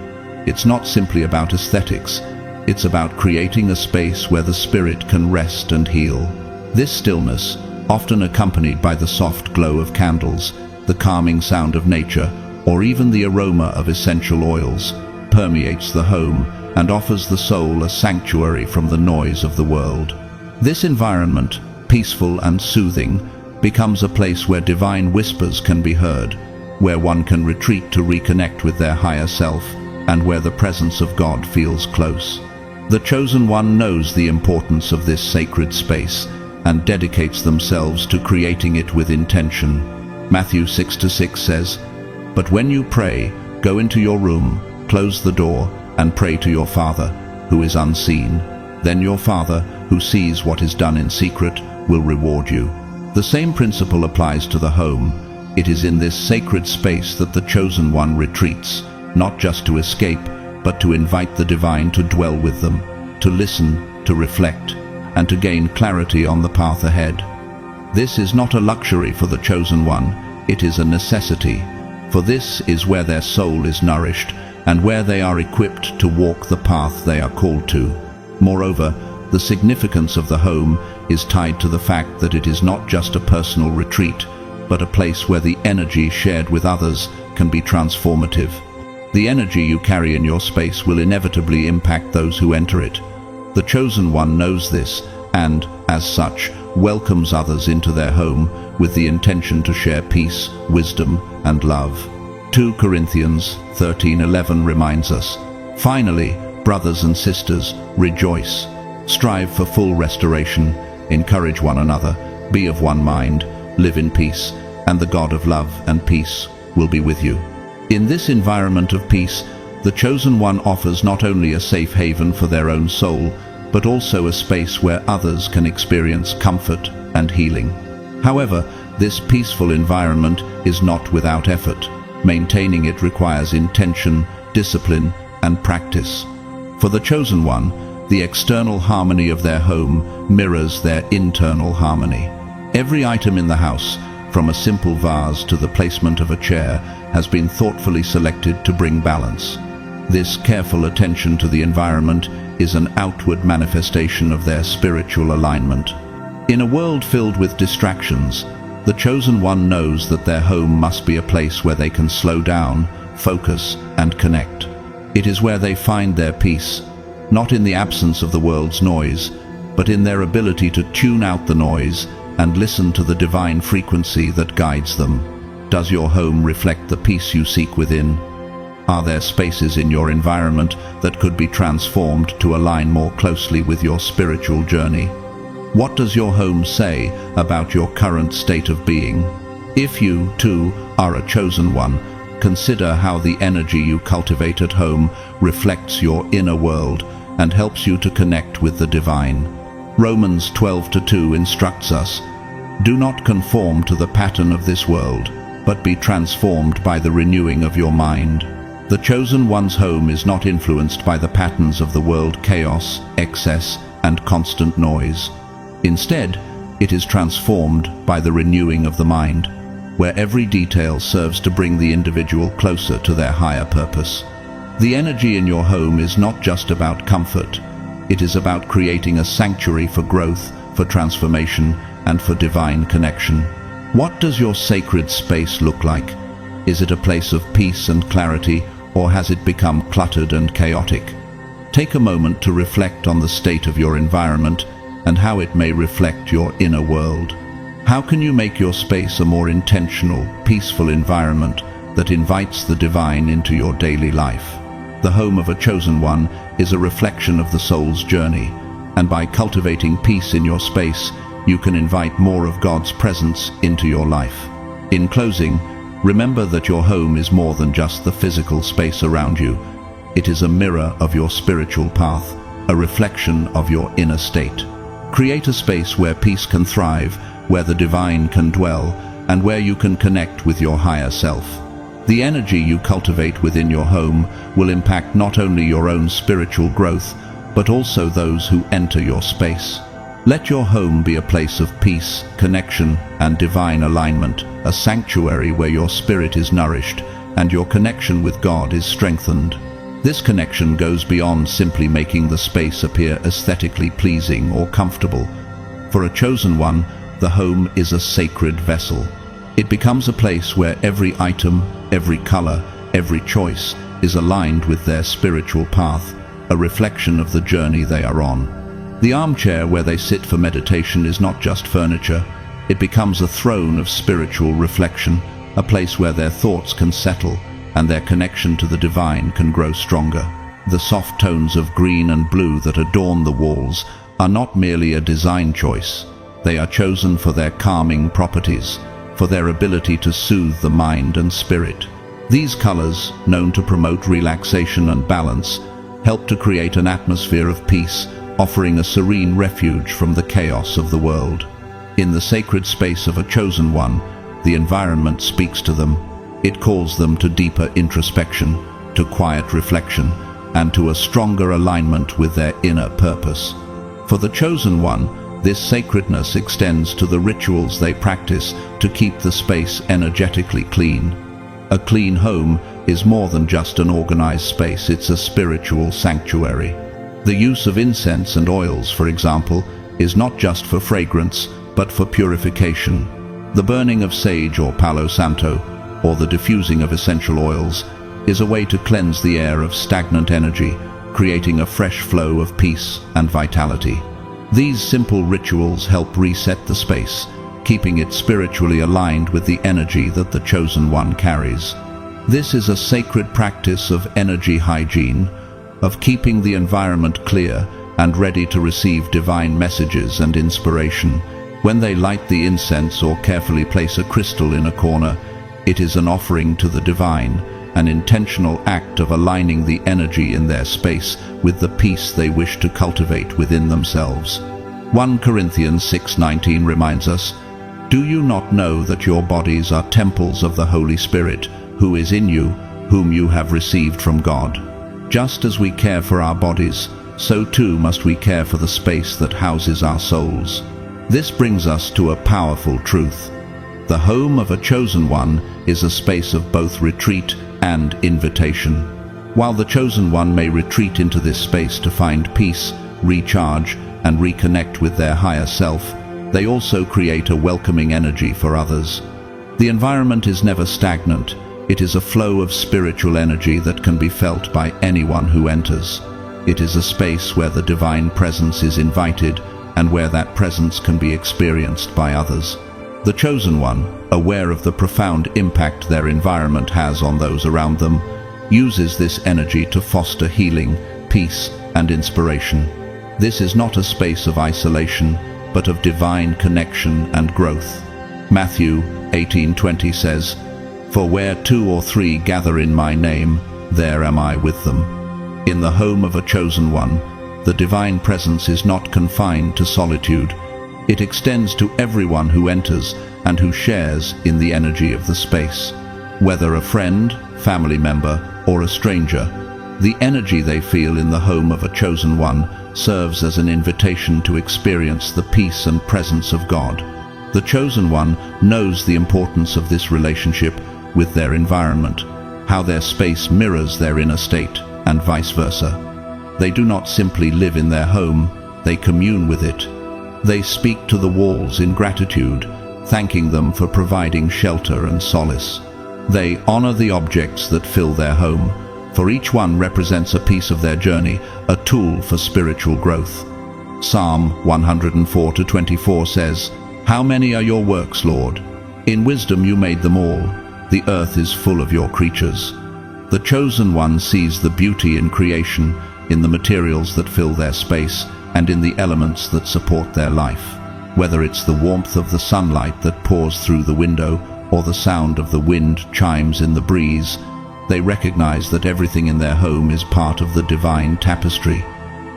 It's not simply about aesthetics. It's about creating a space where the spirit can rest and heal. This stillness, often accompanied by the soft glow of candles, the calming sound of nature, or even the aroma of essential oils, permeates the home and offers the soul a sanctuary from the noise of the world. This environment, peaceful and soothing, becomes a place where divine whispers can be heard, where one can retreat to reconnect with their higher self, and where the presence of God feels close. The chosen one knows the importance of this sacred space and dedicates themselves to creating it with intention. Matthew 6:6 says, "But when you pray, go into your room, close the door, and pray to your Father, who is unseen. Then your Father, who sees what is done in secret, will reward you." The same principle applies to the home. It is in this sacred space that the chosen one retreats, not just to escape, but to invite the divine to dwell with them, to listen, to reflect, and to gain clarity on the path ahead. This is not a luxury for the chosen one, it is a necessity, for this is where their soul is nourished and where they are equipped to walk the path they are called to. Moreover, the significance of the home is tied to the fact that it is not just a personal retreat, but a place where the energy shared with others can be transformative. The energy you carry in your space will inevitably impact those who enter it. The chosen one knows this and, as such, welcomes others into their home with the intention to share peace, wisdom, and love. 2 Corinthians 13:11 reminds us, "Finally, brothers and sisters, rejoice. Strive for full restoration, encourage one another, be of one mind, live in peace, and the God of love and peace will be with you." In this environment of peace, the chosen one offers not only a safe haven for their own soul, but also a space where others can experience comfort and healing. However, this peaceful environment is not without effort. Maintaining it requires intention, discipline, and practice. For the chosen one, the external harmony of their home mirrors their internal harmony. Every item in the house, from a simple vase to the placement of a chair, has been thoughtfully selected to bring balance. This careful attention to the environment is an outward manifestation of their spiritual alignment. In a world filled with distractions, the chosen one knows that their home must be a place where they can slow down, focus, and connect. It is where they find their peace, not in the absence of the world's noise, but in their ability to tune out the noise and listen to the divine frequency that guides them. Does your home reflect the peace you seek within? Are there spaces in your environment that could be transformed to align more closely with your spiritual journey? What does your home say about your current state of being? If you, too, are a chosen one, consider how the energy you cultivate at home reflects your inner world and helps you to connect with the divine. Romans 12:2 instructs us, "Do not conform to the pattern of this world, but be transformed by the renewing of your mind." The chosen one's home is not influenced by the patterns of the world, chaos, excess, and constant noise. Instead, it is transformed by the renewing of the mind, where every detail serves to bring the individual closer to their higher purpose. The energy in your home is not just about comfort. It is about creating a sanctuary for growth, for transformation, and for divine connection. What does your sacred space look like? Is it a place of peace and clarity, or has it become cluttered and chaotic? Take a moment to reflect on the state of your environment and how it may reflect your inner world. How can you make your space a more intentional, peaceful environment that invites the divine into your daily life? The home of a chosen one is a reflection of the soul's journey, and by cultivating peace in your space, you can invite more of God's presence into your life. In closing, remember that your home is more than just the physical space around you. It is a mirror of your spiritual path, a reflection of your inner state. Create a space where peace can thrive, where the divine can dwell, and where you can connect with your higher self. The energy you cultivate within your home will impact not only your own spiritual growth, but also those who enter your space. Let your home be a place of peace, connection, and divine alignment, a sanctuary where your spirit is nourished and your connection with God is strengthened. This connection goes beyond simply making the space appear aesthetically pleasing or comfortable. For a chosen one, the home is a sacred vessel. It becomes a place where every item, every color, every choice is aligned with their spiritual path, a reflection of the journey they are on. The armchair where they sit for meditation is not just furniture. It becomes a throne of spiritual reflection, a place where their thoughts can settle and their connection to the divine can grow stronger. The soft tones of green and blue that adorn the walls are not merely a design choice. They are chosen for their calming properties, for their ability to soothe the mind and spirit. These colors, known to promote relaxation and balance, help to create an atmosphere of peace, offering a serene refuge from the chaos of the world. In the sacred space of a chosen one, the environment speaks to them. It calls them to deeper introspection, to quiet reflection, and to a stronger alignment with their inner purpose. For the chosen one, this sacredness extends to the rituals they practice to keep the space energetically clean. A clean home is more than just an organized space, it's a spiritual sanctuary. The use of incense and oils, for example, is not just for fragrance, but for purification. The burning of sage or palo santo, or the diffusing of essential oils, is a way to cleanse the air of stagnant energy, creating a fresh flow of peace and vitality. These simple rituals help reset the space, keeping it spiritually aligned with the energy that the chosen one carries. This is a sacred practice of energy hygiene, of keeping the environment clear and ready to receive divine messages and inspiration. When they light the incense or carefully place a crystal in a corner, it is an offering to the divine, an intentional act of aligning the energy in their space with the peace they wish to cultivate within themselves. 1 Corinthians 6:19 reminds us, "Do you not know that your bodies are temples of the Holy Spirit, who is in you, whom you have received from God? Just as we care for our bodies, so too must we care for the space that houses our souls." This brings us to a powerful truth. The home of a chosen one is a space of both retreat and invitation. While the chosen one may retreat into this space to find peace, recharge, and reconnect with their higher self, they also create a welcoming energy for others. The environment is never stagnant. It is a flow of spiritual energy that can be felt by anyone who enters. It is a space where the divine presence is invited and where that presence can be experienced by others. The chosen one, aware of the profound impact their environment has on those around them, uses this energy to foster healing, peace, and inspiration. This is not a space of isolation, but of divine connection and growth. Matthew 18:20 says, For where 2 or 3 gather in my name, there am I with them. In the home of a chosen one, the divine presence is not confined to solitude. It extends to everyone who enters and who shares in the energy of the space. Whether a friend, family member, or a stranger, the energy they feel in the home of a chosen one serves as an invitation to experience the peace and presence of God. The chosen one knows the importance of this relationship with their environment, how their space mirrors their inner state, and vice versa. They do not simply live in their home, they commune with it. They speak to the walls in gratitude, thanking them for providing shelter and solace. They honor the objects that fill their home, for each one represents a piece of their journey, a tool for spiritual growth. Psalm 104:24 says, "How many are your works, Lord? In wisdom you made them all. The earth is full of your creatures." The chosen one sees the beauty in creation, in the materials that fill their space, and in the elements that support their life. Whether it's the warmth of the sunlight that pours through the window, or the sound of the wind chimes in the breeze, they recognize that everything in their home is part of the divine tapestry.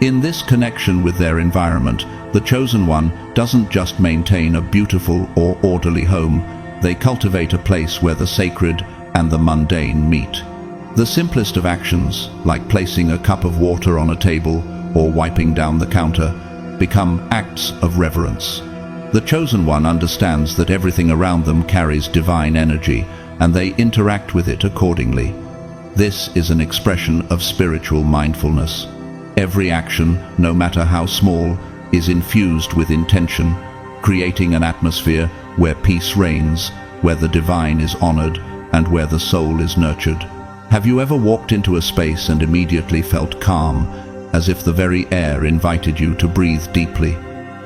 In this connection with their environment, the chosen one doesn't just maintain a beautiful or orderly home, they cultivate a place where the sacred and the mundane meet. The simplest of actions, like placing a cup of water on a table or wiping down the counter, become acts of reverence. The chosen one understands that everything around them carries divine energy, and they interact with it accordingly. This is an expression of spiritual mindfulness. Every action, no matter how small, is infused with intention, creating an atmosphere where peace reigns, where the divine is honored, and where the soul is nurtured. Have you ever walked into a space and immediately felt calm, as if the very air invited you to breathe deeply?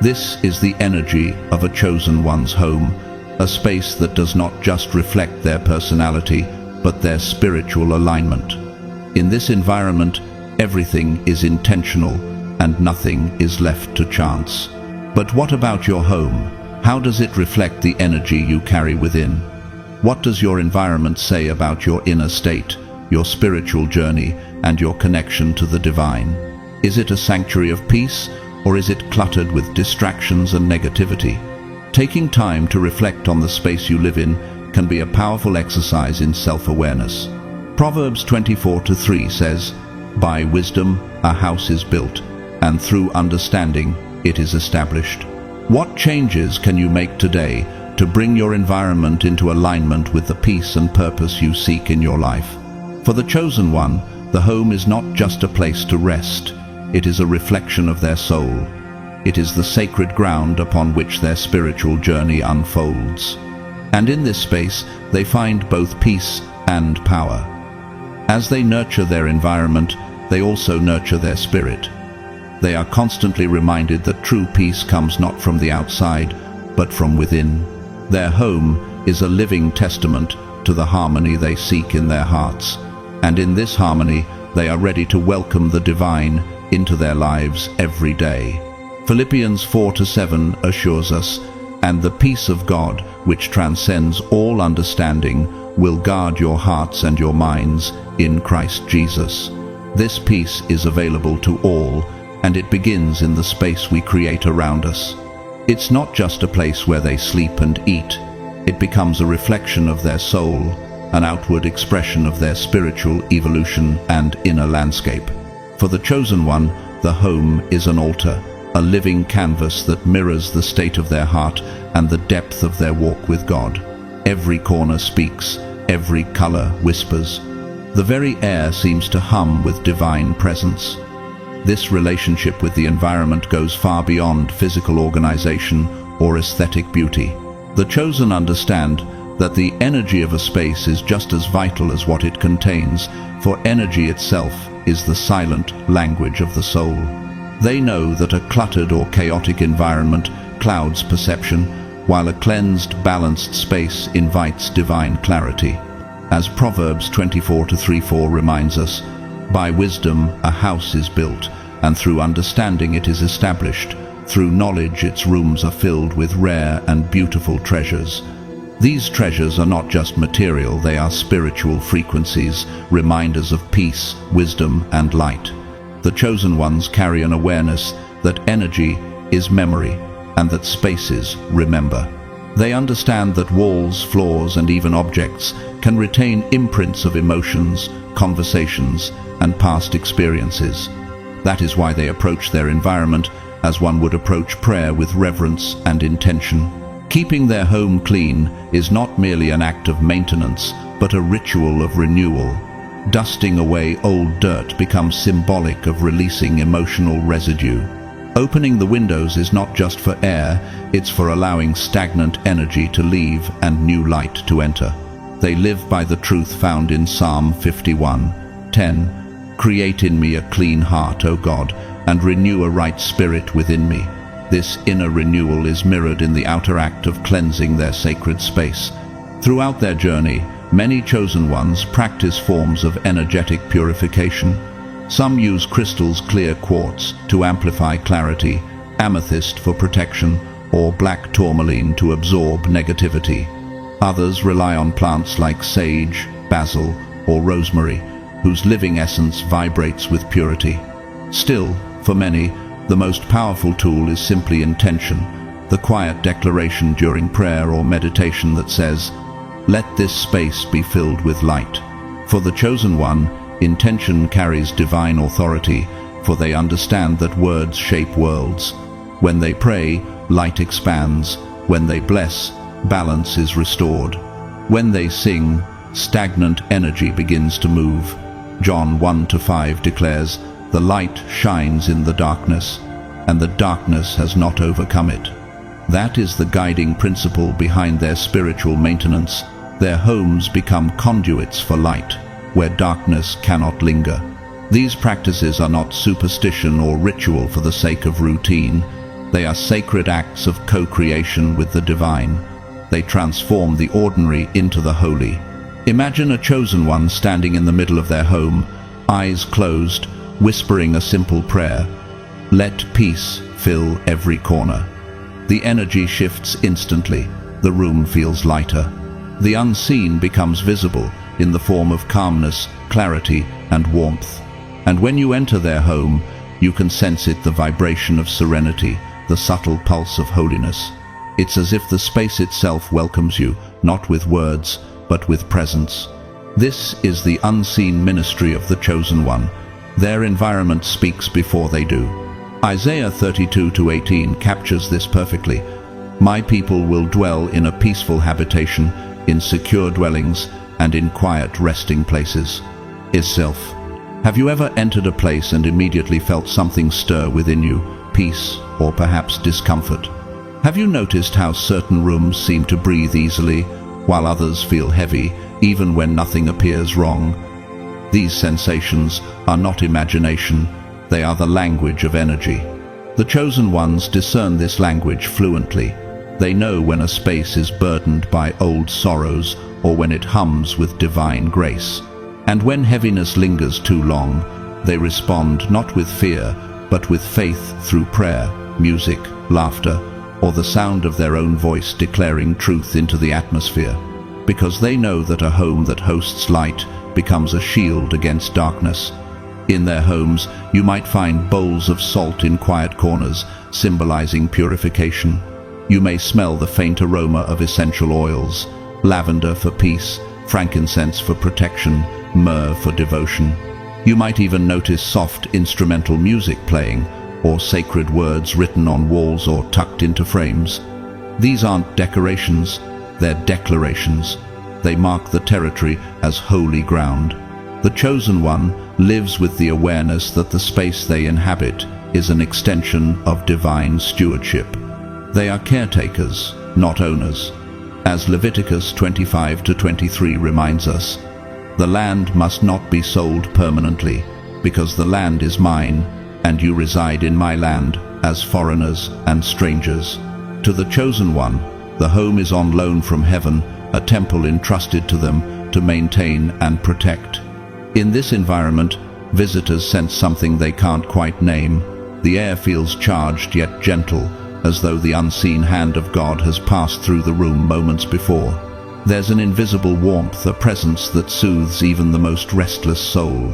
This is the energy of a chosen one's home, a space that does not just reflect their personality, but their spiritual alignment. In this environment, everything is intentional and nothing is left to chance. But what about your home? How does it reflect the energy you carry within? What does your environment say about your inner state, your spiritual journey, and your connection to the divine? Is it a sanctuary of peace, or is it cluttered with distractions and negativity? Taking time to reflect on the space you live in can be a powerful exercise in self-awareness. Proverbs 24:3 says, "By wisdom a house is built, and through understanding it is established." What changes can you make today to bring your environment into alignment with the peace and purpose you seek in your life? For the chosen one, the home is not just a place to rest. It is a reflection of their soul. It is the sacred ground upon which their spiritual journey unfolds. And in this space, they find both peace and power. As they nurture their environment, they also nurture their spirit. They are constantly reminded that true peace comes not from the outside, but from within. Their home is a living testament to the harmony they seek in their hearts. And in this harmony, they are ready to welcome the divine into their lives every day. Philippians 4:7 assures us, "And the peace of God, which transcends all understanding, will guard your hearts and your minds in Christ Jesus." This peace is available to all, and it begins in the space we create around us. It's not just a place where they sleep and eat. It becomes a reflection of their soul, an outward expression of their spiritual evolution and inner landscape. For the chosen one, the home is an altar, a living canvas that mirrors the state of their heart and the depth of their walk with God. Every corner speaks, every color whispers. The very air seems to hum with divine presence. This relationship with the environment goes far beyond physical organization or aesthetic beauty. The chosen understand that the energy of a space is just as vital as what it contains, for energy itself is the silent language of the soul. They know that a cluttered or chaotic environment clouds perception, while a cleansed, balanced space invites divine clarity. As Proverbs 24:3-4 reminds us, "By wisdom a house is built, and through understanding it is established. Through knowledge its rooms are filled with rare and beautiful treasures." These treasures are not just material, they are spiritual frequencies, reminders of peace, wisdom, and light. The chosen ones carry an awareness that energy is memory and that spaces remember. They understand that walls, floors, and even objects can retain imprints of emotions, conversations, and past experiences. That is why they approach their environment as one would approach prayer, with reverence and intention. Keeping their home clean is not merely an act of maintenance, but a ritual of renewal. Dusting away old dirt becomes symbolic of releasing emotional residue. Opening the windows is not just for air, it's for allowing stagnant energy to leave and new light to enter. They live by the truth found in Psalm 51:10. Create in me a clean heart, O God, and renew a right spirit within me. This inner renewal is mirrored in the outer act of cleansing their sacred space. Throughout their journey, many chosen ones practice forms of energetic purification. Some use crystals, clear quartz to amplify clarity, amethyst for protection, or black tourmaline to absorb negativity. Others rely on plants like sage, basil, or rosemary, whose living essence vibrates with purity. Still, for many, the most powerful tool is simply intention, the quiet declaration during prayer or meditation that says, "Let this space be filled with light." For the chosen one, intention carries divine authority, for they understand that words shape worlds. When they pray, light expands. When they bless, balance is restored. When they sing, stagnant energy begins to move. John 1:5 declares, "The light shines in the darkness, and the darkness has not overcome it." That is the guiding principle behind their spiritual maintenance. Their homes become conduits for light, where darkness cannot linger. These practices are not superstition or ritual for the sake of routine. They are sacred acts of co-creation with the divine. They transform the ordinary into the holy. Imagine a chosen one standing in the middle of their home, eyes closed, whispering a simple prayer. Let peace fill every corner. The energy shifts instantly. The room feels lighter. The unseen becomes visible in the form of calmness, clarity, and warmth. And when you enter their home, you can sense it, the vibration of serenity, the subtle pulse of holiness. It's as if the space itself welcomes you, not with words, but with presence. This is the unseen ministry of the chosen one. Their environment speaks before they do. Isaiah 32:18 captures this perfectly. My people will dwell in a peaceful habitation, in secure dwellings, and in quiet resting places. Self. Have you ever entered a place and immediately felt something stir within you, peace or perhaps discomfort? Have you noticed how certain rooms seem to breathe easily, while others feel heavy, even when nothing appears wrong? These sensations are not imagination, they are the language of energy. The chosen ones discern this language fluently. They know when a space is burdened by old sorrows or when it hums with divine grace. And when heaviness lingers too long, they respond not with fear, but with faith through prayer, music, laughter, or the sound of their own voice declaring truth into the atmosphere. Because they know that a home that hosts light becomes a shield against darkness. In their homes, you might find bowls of salt in quiet corners, symbolizing purification. You may smell the faint aroma of essential oils, lavender for peace, frankincense for protection, myrrh for devotion. You might even notice soft instrumental music playing, or sacred words written on walls or tucked into frames. These aren't decorations, they're declarations. They mark the territory as holy ground. The chosen one lives with the awareness that the space they inhabit is an extension of divine stewardship. They are caretakers, not owners. As Leviticus 25-23 reminds us, the land must not be sold permanently, because the land is mine, and you reside in my land as foreigners and strangers. To the chosen one, the home is on loan from heaven, a temple entrusted to them to maintain and protect. In this environment, visitors sense something they can't quite name. The air feels charged yet gentle, as though the unseen hand of God has passed through the room moments before. There's an invisible warmth, a presence that soothes even the most restless soul.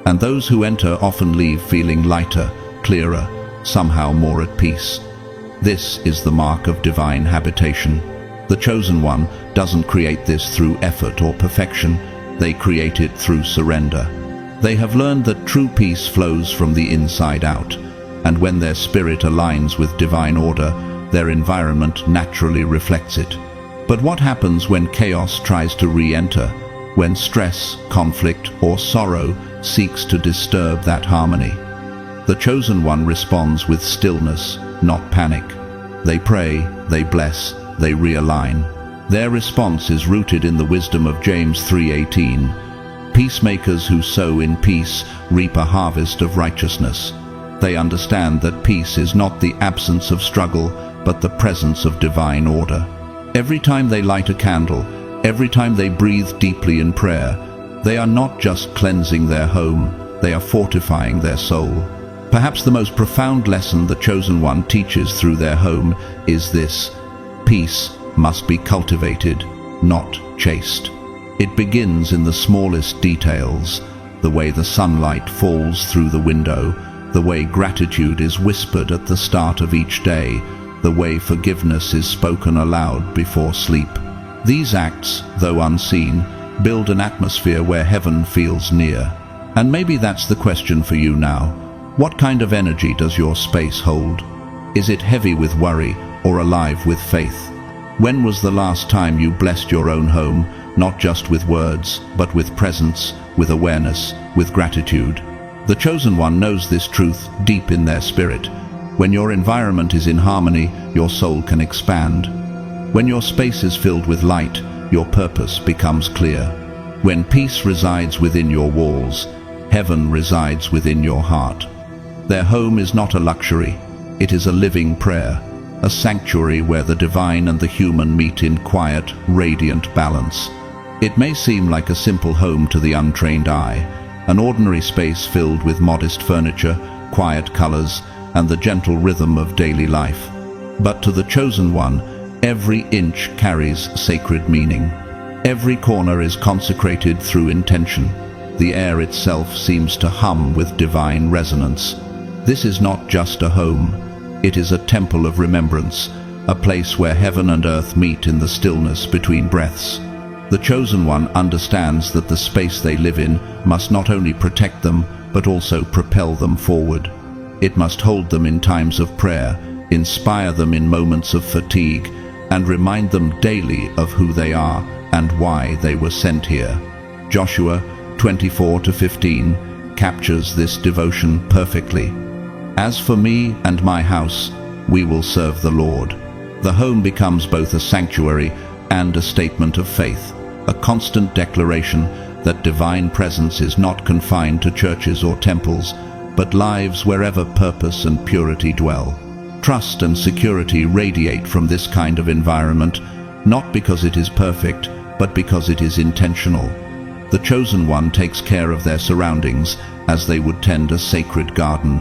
And those who enter often leave feeling lighter, clearer, somehow more at peace. This is the mark of divine habitation. The chosen one doesn't create this through effort or perfection. They create it through surrender. They have learned that true peace flows from the inside out, and when their spirit aligns with divine order, their environment naturally reflects it. But what happens when chaos tries to re-enter, when stress, conflict, or sorrow seeks to disturb that harmony? The chosen one responds with stillness, not panic. They pray, they bless, they realign. Their response is rooted in the wisdom of James 3:18. Peacemakers who sow in peace reap a harvest of righteousness. They understand that peace is not the absence of struggle, but the presence of divine order. Every time they light a candle, every time they breathe deeply in prayer, they are not just cleansing their home, they are fortifying their soul. Perhaps the most profound lesson the chosen one teaches through their home is this: peace must be cultivated, not chased. It begins in the smallest details, the way the sunlight falls through the window, the way gratitude is whispered at the start of each day, the way forgiveness is spoken aloud before sleep. These acts, though unseen, build an atmosphere where heaven feels near. And maybe that's the question for you now. What kind of energy does your space hold? Is it heavy with worry or alive with faith? When was the last time you blessed your own home, not just with words, but with presence, with awareness, with gratitude? The chosen one knows this truth deep in their spirit. When your environment is in harmony, your soul can expand. When your space is filled with light, your purpose becomes clear. When peace resides within your walls, heaven resides within your heart. Their home is not a luxury, it is a living prayer, a sanctuary where the divine and the human meet in quiet, radiant balance. It may seem like a simple home to the untrained eye, an ordinary space filled with modest furniture, quiet colors, and the gentle rhythm of daily life. But to the chosen one, every inch carries sacred meaning. Every corner is consecrated through intention. The air itself seems to hum with divine resonance. This is not just a home. It is a temple of remembrance, a place where heaven and earth meet in the stillness between breaths. The chosen one understands that the space they live in must not only protect them, but also propel them forward. It must hold them in times of prayer, inspire them in moments of fatigue, and remind them daily of who they are and why they were sent here. Joshua 24:15 captures this devotion perfectly. As for me and my house, we will serve the Lord. The home becomes both a sanctuary and a statement of faith, a constant declaration that divine presence is not confined to churches or temples, but lives wherever purpose and purity dwell. Trust and security radiate from this kind of environment, not because it is perfect, but because it is intentional. The chosen one takes care of their surroundings as they would tend a sacred garden.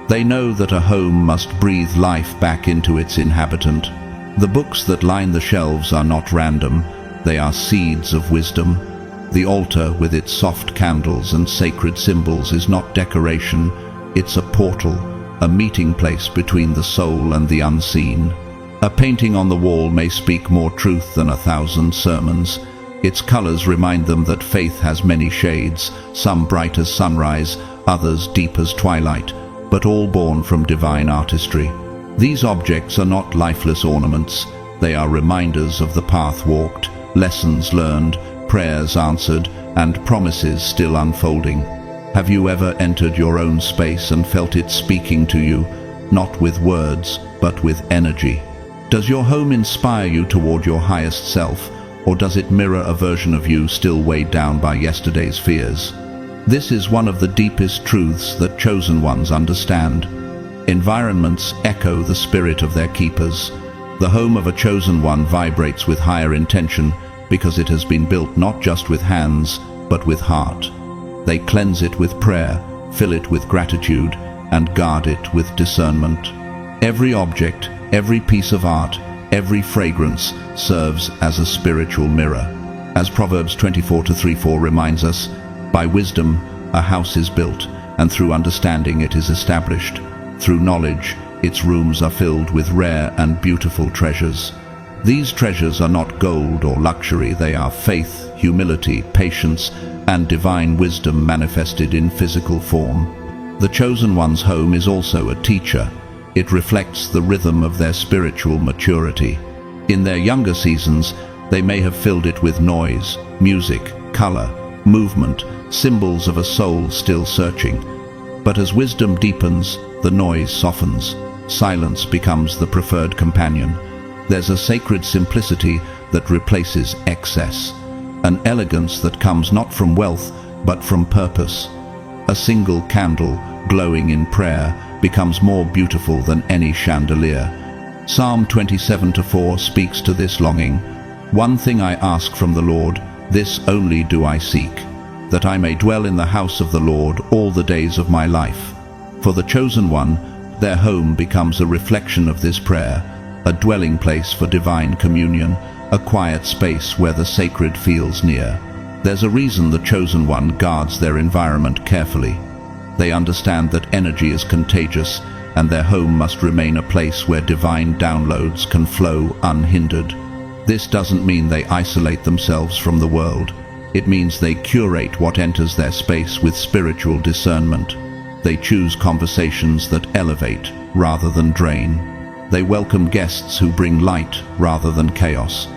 They know that a home must breathe life back into its inhabitant. The books that line the shelves are not random, they are seeds of wisdom. The altar with its soft candles and sacred symbols is not decoration, it's a portal, a meeting place between the soul and the unseen. A painting on the wall may speak more truth than 1,000 sermons. Its colors remind them that faith has many shades, some bright as sunrise, others deep as twilight, but all born from divine artistry. These objects are not lifeless ornaments. They are reminders of the path walked, lessons learned, prayers answered, and promises still unfolding. Have you ever entered your own space and felt it speaking to you, not with words, but with energy? Does your home inspire you toward your highest self, or does it mirror a version of you still weighed down by yesterday's fears? This is one of the deepest truths that chosen ones understand. Environments echo the spirit of their keepers. The home of a chosen one vibrates with higher intention because it has been built not just with hands, but with heart. They cleanse it with prayer, fill it with gratitude, and guard it with discernment. Every object, every piece of art, Every fragrance serves as a spiritual mirror. As Proverbs 24:3-4 reminds us, by wisdom a house is built, and through understanding it is established. Through knowledge, its rooms are filled with rare and beautiful treasures. These treasures are not gold or luxury, they are faith, humility, patience, and divine wisdom manifested in physical form. The chosen one's home is also a teacher. It reflects the rhythm of their spiritual maturity. In their younger seasons, they may have filled it with noise, music, color, movement, symbols of a soul still searching. But as wisdom deepens, the noise softens. Silence becomes the preferred companion. There's a sacred simplicity that replaces excess, an elegance that comes not from wealth, but from purpose. A single candle, glowing in prayer, becomes more beautiful than any chandelier. Psalm 27:4 speaks to this longing. One thing I ask from the Lord, this only do I seek, that I may dwell in the house of the Lord all the days of my life. For the chosen one, their home becomes a reflection of this prayer, a dwelling place for divine communion, a quiet space where the sacred feels near. There's a reason the chosen one guards their environment carefully. They understand that energy is contagious, and their home must remain a place where divine downloads can flow unhindered. This doesn't mean they isolate themselves from the world. It means they curate what enters their space with spiritual discernment. They choose conversations that elevate rather than drain. They welcome guests who bring light rather than chaos.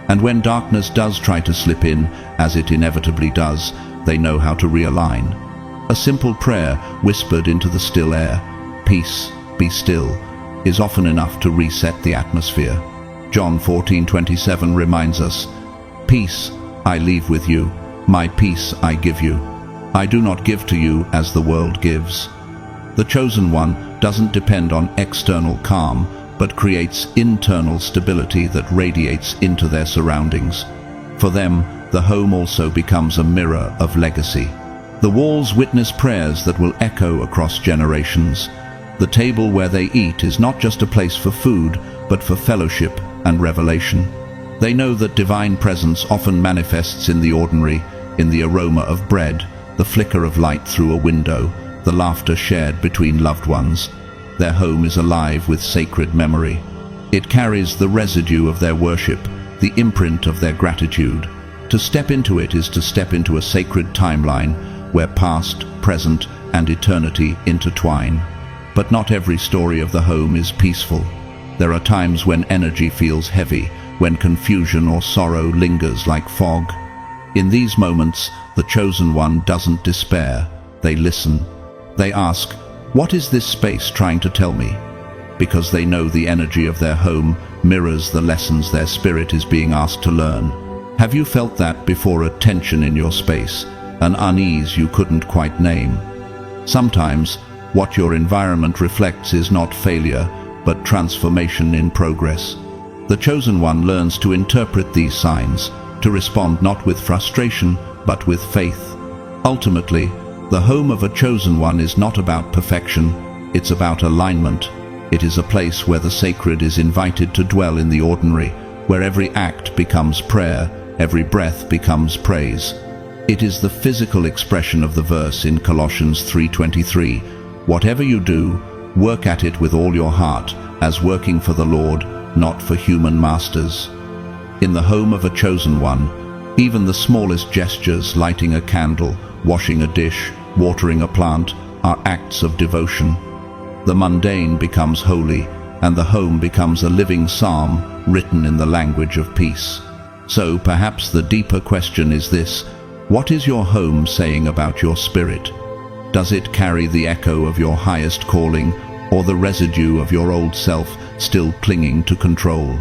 And when darkness does try to slip in, as it inevitably does, they know how to realign. A simple prayer whispered into the still air, "Peace, be still," is often enough to reset the atmosphere. John 14:27 reminds us, "Peace I leave with you, my peace I give you. I do not give to you as the world gives." The chosen one doesn't depend on external calm, but creates internal stability that radiates into their surroundings. For them, the home also becomes a mirror of legacy. The walls witness prayers that will echo across generations. The table where they eat is not just a place for food, but for fellowship and revelation. They know that divine presence often manifests in the ordinary, in the aroma of bread, the flicker of light through a window, the laughter shared between loved ones. Their home is alive with sacred memory. It carries the residue of their worship, the imprint of their gratitude. To step into it is to step into a sacred timeline where past, present, and eternity intertwine. But not every story of the home is peaceful. There are times when energy feels heavy, when confusion or sorrow lingers like fog. In these moments, the chosen one doesn't despair. They listen. They ask, "What is this space trying to tell me?" Because they know the energy of their home mirrors the lessons their spirit is being asked to learn. Have you felt that before, a tension in your space, an unease you couldn't quite name? Sometimes, what your environment reflects is not failure, but transformation in progress. The chosen one learns to interpret these signs, to respond not with frustration, but with faith. Ultimately, the home of a chosen one is not about perfection, it's about alignment. It is a place where the sacred is invited to dwell in the ordinary, where every act becomes prayer, every breath becomes praise. It is the physical expression of the verse in Colossians 3:23, "Whatever you do, work at it with all your heart, as working for the Lord, not for human masters." In the home of a chosen one, even the smallest gestures, lighting a candle, washing a dish, watering a plant, are acts of devotion. The mundane becomes holy, and the home becomes a living psalm written in the language of peace. So perhaps the deeper question is this: what is your home saying about your spirit? Does it carry the echo of your highest calling, or the residue of your old self still clinging to control?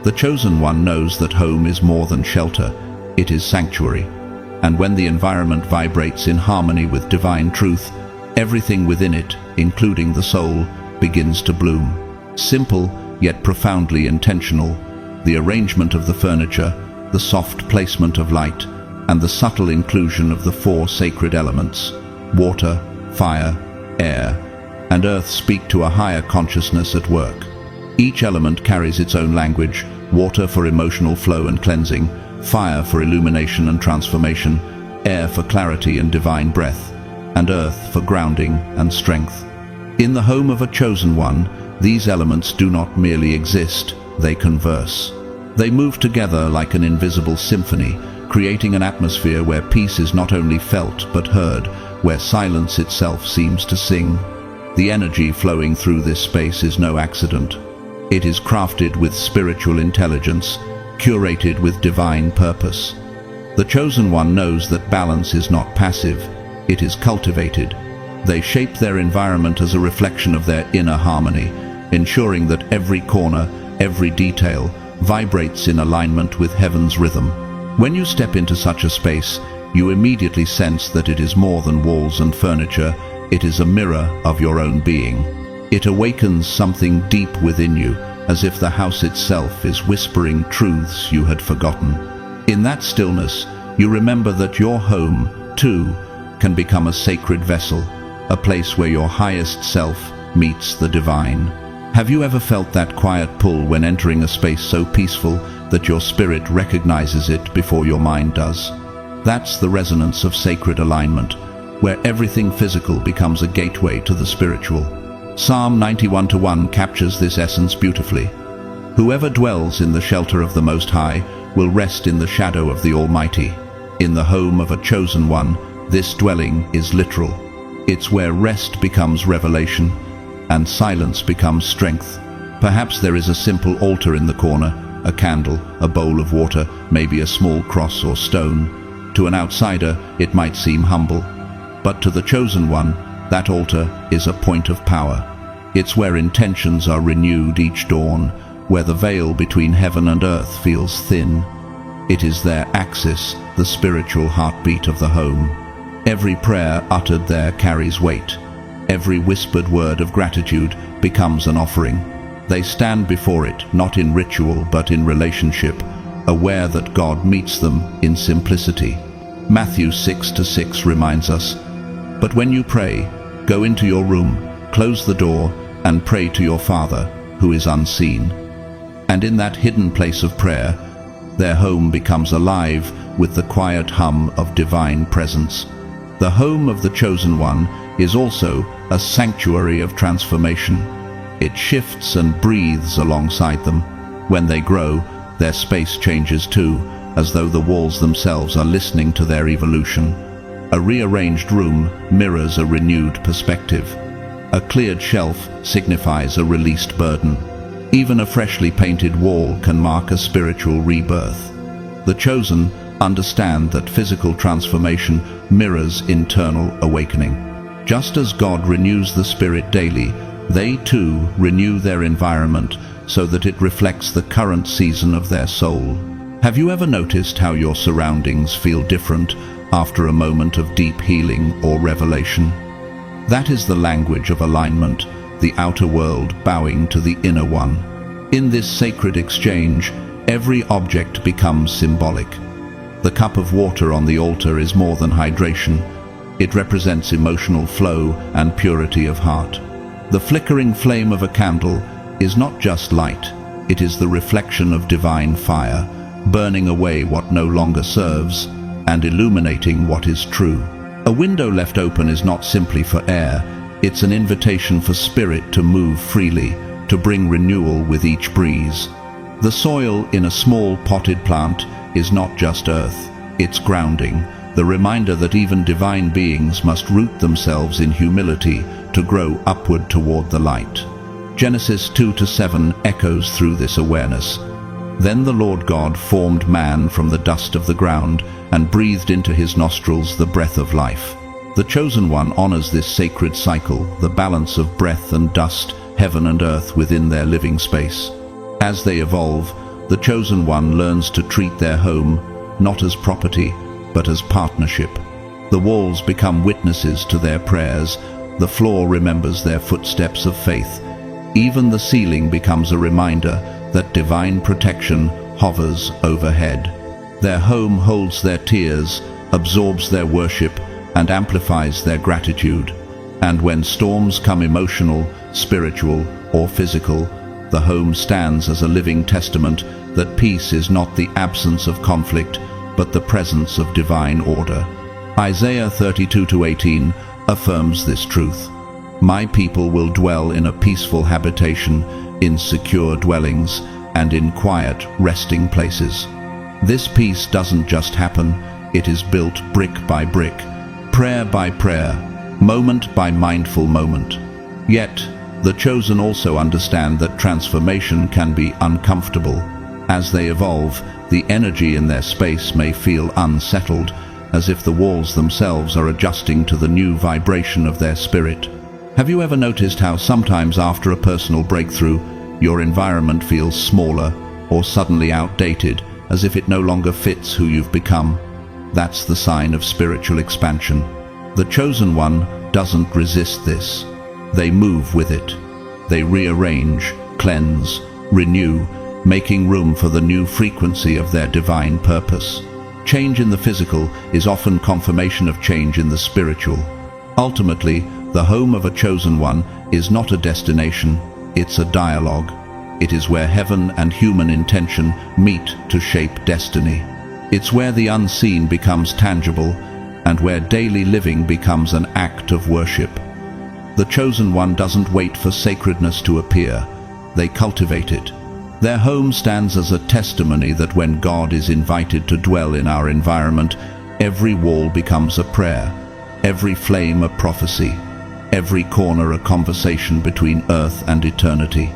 The chosen one knows that home is more than shelter, it is sanctuary. And when the environment vibrates in harmony with divine truth, everything within it, including the soul, begins to bloom. Simple, yet profoundly intentional, the arrangement of the furniture, the soft placement of light, and the subtle inclusion of the four sacred elements, water, fire, air, and earth, speak to a higher consciousness at work. Each element carries its own language: water for emotional flow and cleansing, fire for illumination and transformation, air for clarity and divine breath, and earth for grounding and strength. In the home of a chosen one, these elements do not merely exist, they converse. They move together like an invisible symphony, creating an atmosphere where peace is not only felt but heard, where silence itself seems to sing. The energy flowing through this space is no accident. It is crafted with spiritual intelligence, curated with divine purpose. The chosen one knows that balance is not passive, it is cultivated. They shape their environment as a reflection of their inner harmony, ensuring that every corner, every detail, vibrates in alignment with heaven's rhythm. When you step into such a space, you immediately sense that it is more than walls and furniture. It is a mirror of your own being. It awakens something deep within you, as if the house itself is whispering truths you had forgotten. In that stillness, you remember that your home, too, can become a sacred vessel, a place where your highest self meets the divine. Have you ever felt that quiet pull when entering a space so peaceful that your spirit recognizes it before your mind does? That's the resonance of sacred alignment, where everything physical becomes a gateway to the spiritual. Psalm 91:1 captures this essence beautifully. Whoever dwells in the shelter of the Most High will rest in the shadow of the Almighty. In the home of a chosen one, this dwelling is literal. It's where rest becomes revelation and silence becomes strength. Perhaps there is a simple altar in the corner, a candle, a bowl of water, maybe a small cross or stone. To an outsider, it might seem humble, but to the chosen one, that altar is a point of power. It's where intentions are renewed each dawn, where the veil between heaven and earth feels thin. It is their axis, the spiritual heartbeat of the home. Every prayer uttered there carries weight. Every whispered word of gratitude becomes an offering. They stand before it, not in ritual but in relationship, aware that God meets them in simplicity. Matthew 6:6 reminds us, "But when you pray, go into your room, close the door, and pray to your Father, who is unseen." And in that hidden place of prayer, their home becomes alive with the quiet hum of divine presence. The home of the chosen one is also a sanctuary of transformation. It shifts and breathes alongside them. When they grow, their space changes too, as though the walls themselves are listening to their evolution. A rearranged room mirrors a renewed perspective. A cleared shelf signifies a released burden. Even a freshly painted wall can mark a spiritual rebirth. The chosen understand that physical transformation mirrors internal awakening. Just as God renews the spirit daily, they too renew their environment so that it reflects the current season of their soul. Have you ever noticed how your surroundings feel different after a moment of deep healing or revelation? That is the language of alignment, the outer world bowing to the inner one. In this sacred exchange, every object becomes symbolic. The cup of water on the altar is more than hydration. It represents emotional flow and purity of heart. The flickering flame of a candle is not just light, it is the reflection of divine fire, burning away what no longer serves and illuminating what is true. A window left open is not simply for air, it's an invitation for spirit to move freely, to bring renewal with each breeze. The soil in a small potted plant is not just earth, it's grounding, the reminder that even divine beings must root themselves in humility to grow upward toward the light. Genesis 2:7 echoes through this awareness. Then the Lord God formed man from the dust of the ground and breathed into his nostrils the breath of life. The chosen one honors this sacred cycle, the balance of breath and dust, heaven and earth within their living space. As they evolve, the chosen one learns to treat their home not as property, but as partnership. The walls become witnesses to their prayers, the floor remembers their footsteps of faith. Even the ceiling becomes a reminder that divine protection hovers overhead. Their home holds their tears, absorbs their worship, and amplifies their gratitude. And when storms come, emotional, spiritual, or physical, the home stands as a living testament that peace is not the absence of conflict, but the presence of divine order. Isaiah 32:18 affirms this truth. My people will dwell in a peaceful habitation, in secure dwellings, and in quiet, resting places. This peace doesn't just happen, it is built brick by brick, prayer by prayer, moment by mindful moment. Yet, the chosen also understand that transformation can be uncomfortable. As they evolve, the energy in their space may feel unsettled, as if the walls themselves are adjusting to the new vibration of their spirit. Have you ever noticed how sometimes after a personal breakthrough, your environment feels smaller or suddenly outdated, as if it no longer fits who you've become? That's the sign of spiritual expansion. The chosen one doesn't resist this. They move with it. They rearrange, cleanse, renew, making room for the new frequency of their divine purpose. Change in the physical is often confirmation of change in the spiritual. Ultimately, the home of a chosen one is not a destination, it's a dialogue. It is where heaven and human intention meet to shape destiny. It's where the unseen becomes tangible, and where daily living becomes an act of worship. The chosen one doesn't wait for sacredness to appear, they cultivate it. Their home stands as a testimony that when God is invited to dwell in our environment, every wall becomes a prayer, every flame a prophecy, every corner a conversation between earth and eternity.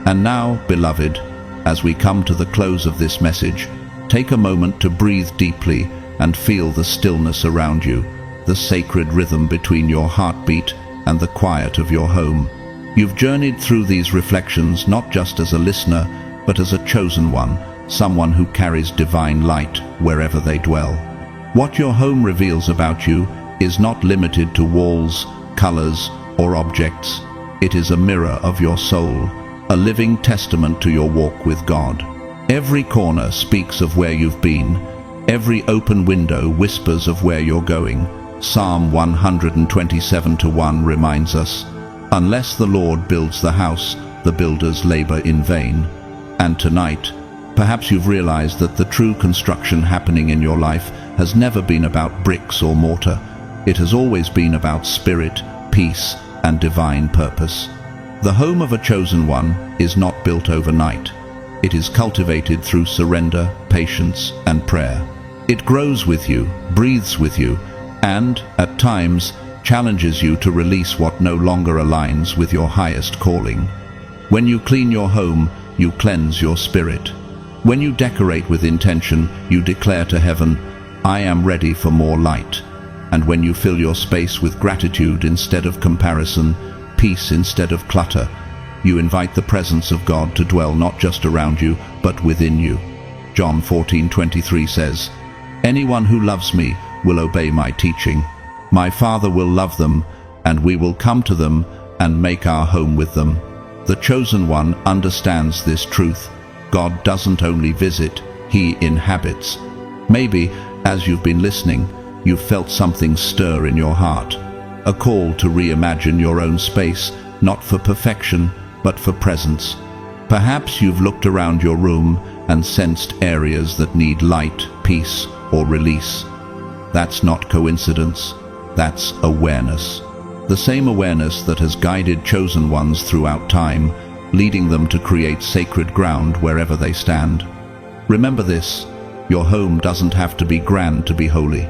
And now, beloved, as we come to the close of this message, take a moment to breathe deeply and feel the stillness around you, the sacred rhythm between your heartbeat and the quiet of your home. You've journeyed through these reflections not just as a listener, but as a chosen one, someone who carries divine light wherever they dwell. What your home reveals about you is not limited to walls, colors, or objects. It is a mirror of your soul, a living testament to your walk with God. Every corner speaks of where you've been. Every open window whispers of where you're going. Psalm 127:1 reminds us, "Unless the Lord builds the house, the builders labor in vain." And tonight, perhaps you've realized that the true construction happening in your life has never been about bricks or mortar. It has always been about spirit, peace, and divine purpose. The home of a chosen one is not built overnight. It is cultivated through surrender, patience, and prayer. It grows with you, breathes with you, and, at times, challenges you to release what no longer aligns with your highest calling. When you clean your home, you cleanse your spirit. When you decorate with intention, you declare to heaven, "I am ready for more light." And when you fill your space with gratitude instead of comparison, peace instead of clutter, you invite the presence of God to dwell not just around you, but within you. John 14:23 says, "Anyone who loves me will obey my teaching. My Father will love them, and we will come to them and make our home with them." The chosen one understands this truth. God doesn't only visit, He inhabits. Maybe, as you've been listening, you've felt something stir in your heart. A call to reimagine your own space, not for perfection, but for presence. Perhaps you've looked around your room and sensed areas that need light, peace, or release. That's not coincidence. That's awareness. The same awareness that has guided chosen ones throughout time, leading them to create sacred ground wherever they stand. Remember this, your home doesn't have to be grand to be holy.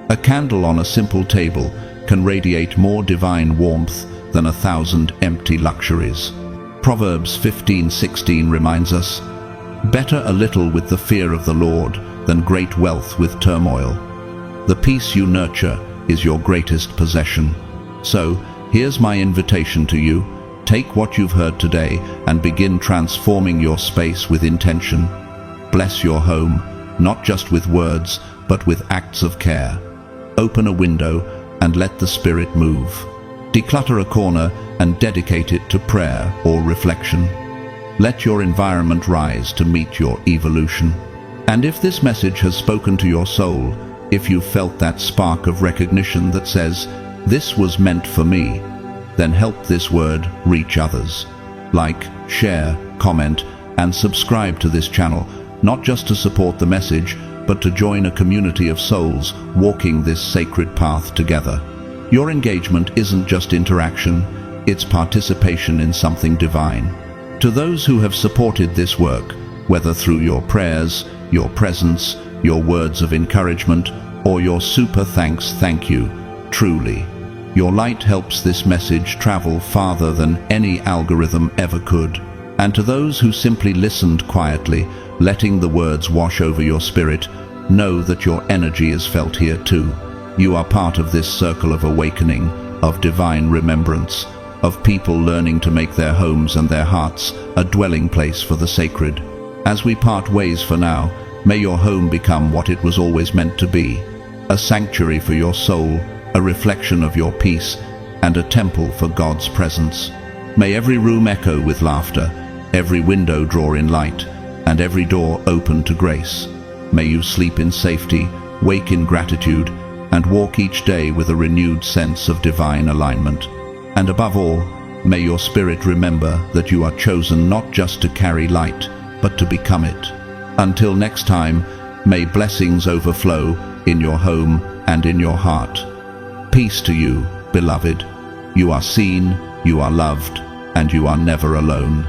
A candle on a simple table can radiate more divine warmth than 1,000 empty luxuries. Proverbs 15:16 reminds us, "Better a little with the fear of the Lord than great wealth with turmoil." The peace you nurture is your greatest possession. So, here's my invitation to you. Take what you've heard today and begin transforming your space with intention. Bless your home, not just with words, but with acts of care. Open a window and let the Spirit move. Declutter a corner and dedicate it to prayer or reflection. Let your environment rise to meet your evolution. And if this message has spoken to your soul, if you felt that spark of recognition that says, "This was meant for me," then help this word reach others. Like, share, comment, and subscribe to this channel, not just to support the message, but to join a community of souls walking this sacred path together. Your engagement isn't just interaction, it's participation in something divine. To those who have supported this work, whether through your prayers, your presence, your words of encouragement, or your super thank you, truly, your light helps this message travel farther than any algorithm ever could. And to those who simply listened quietly, letting the words wash over your spirit, know that your energy is felt here too. You are part of this circle of awakening, of divine remembrance, of people learning to make their homes and their hearts a dwelling place for the sacred. As we part ways for now, may your home become what it was always meant to be, a sanctuary for your soul, a reflection of your peace, and a temple for God's presence. May every room echo with laughter, every window draw in light, and every door open to grace. May you sleep in safety, wake in gratitude, and walk each day with a renewed sense of divine alignment. And above all, may your spirit remember that you are chosen not just to carry light, but to become it. Until next time, may blessings overflow in your home and in your heart. Peace to you, beloved. You are seen, you are loved, and you are never alone.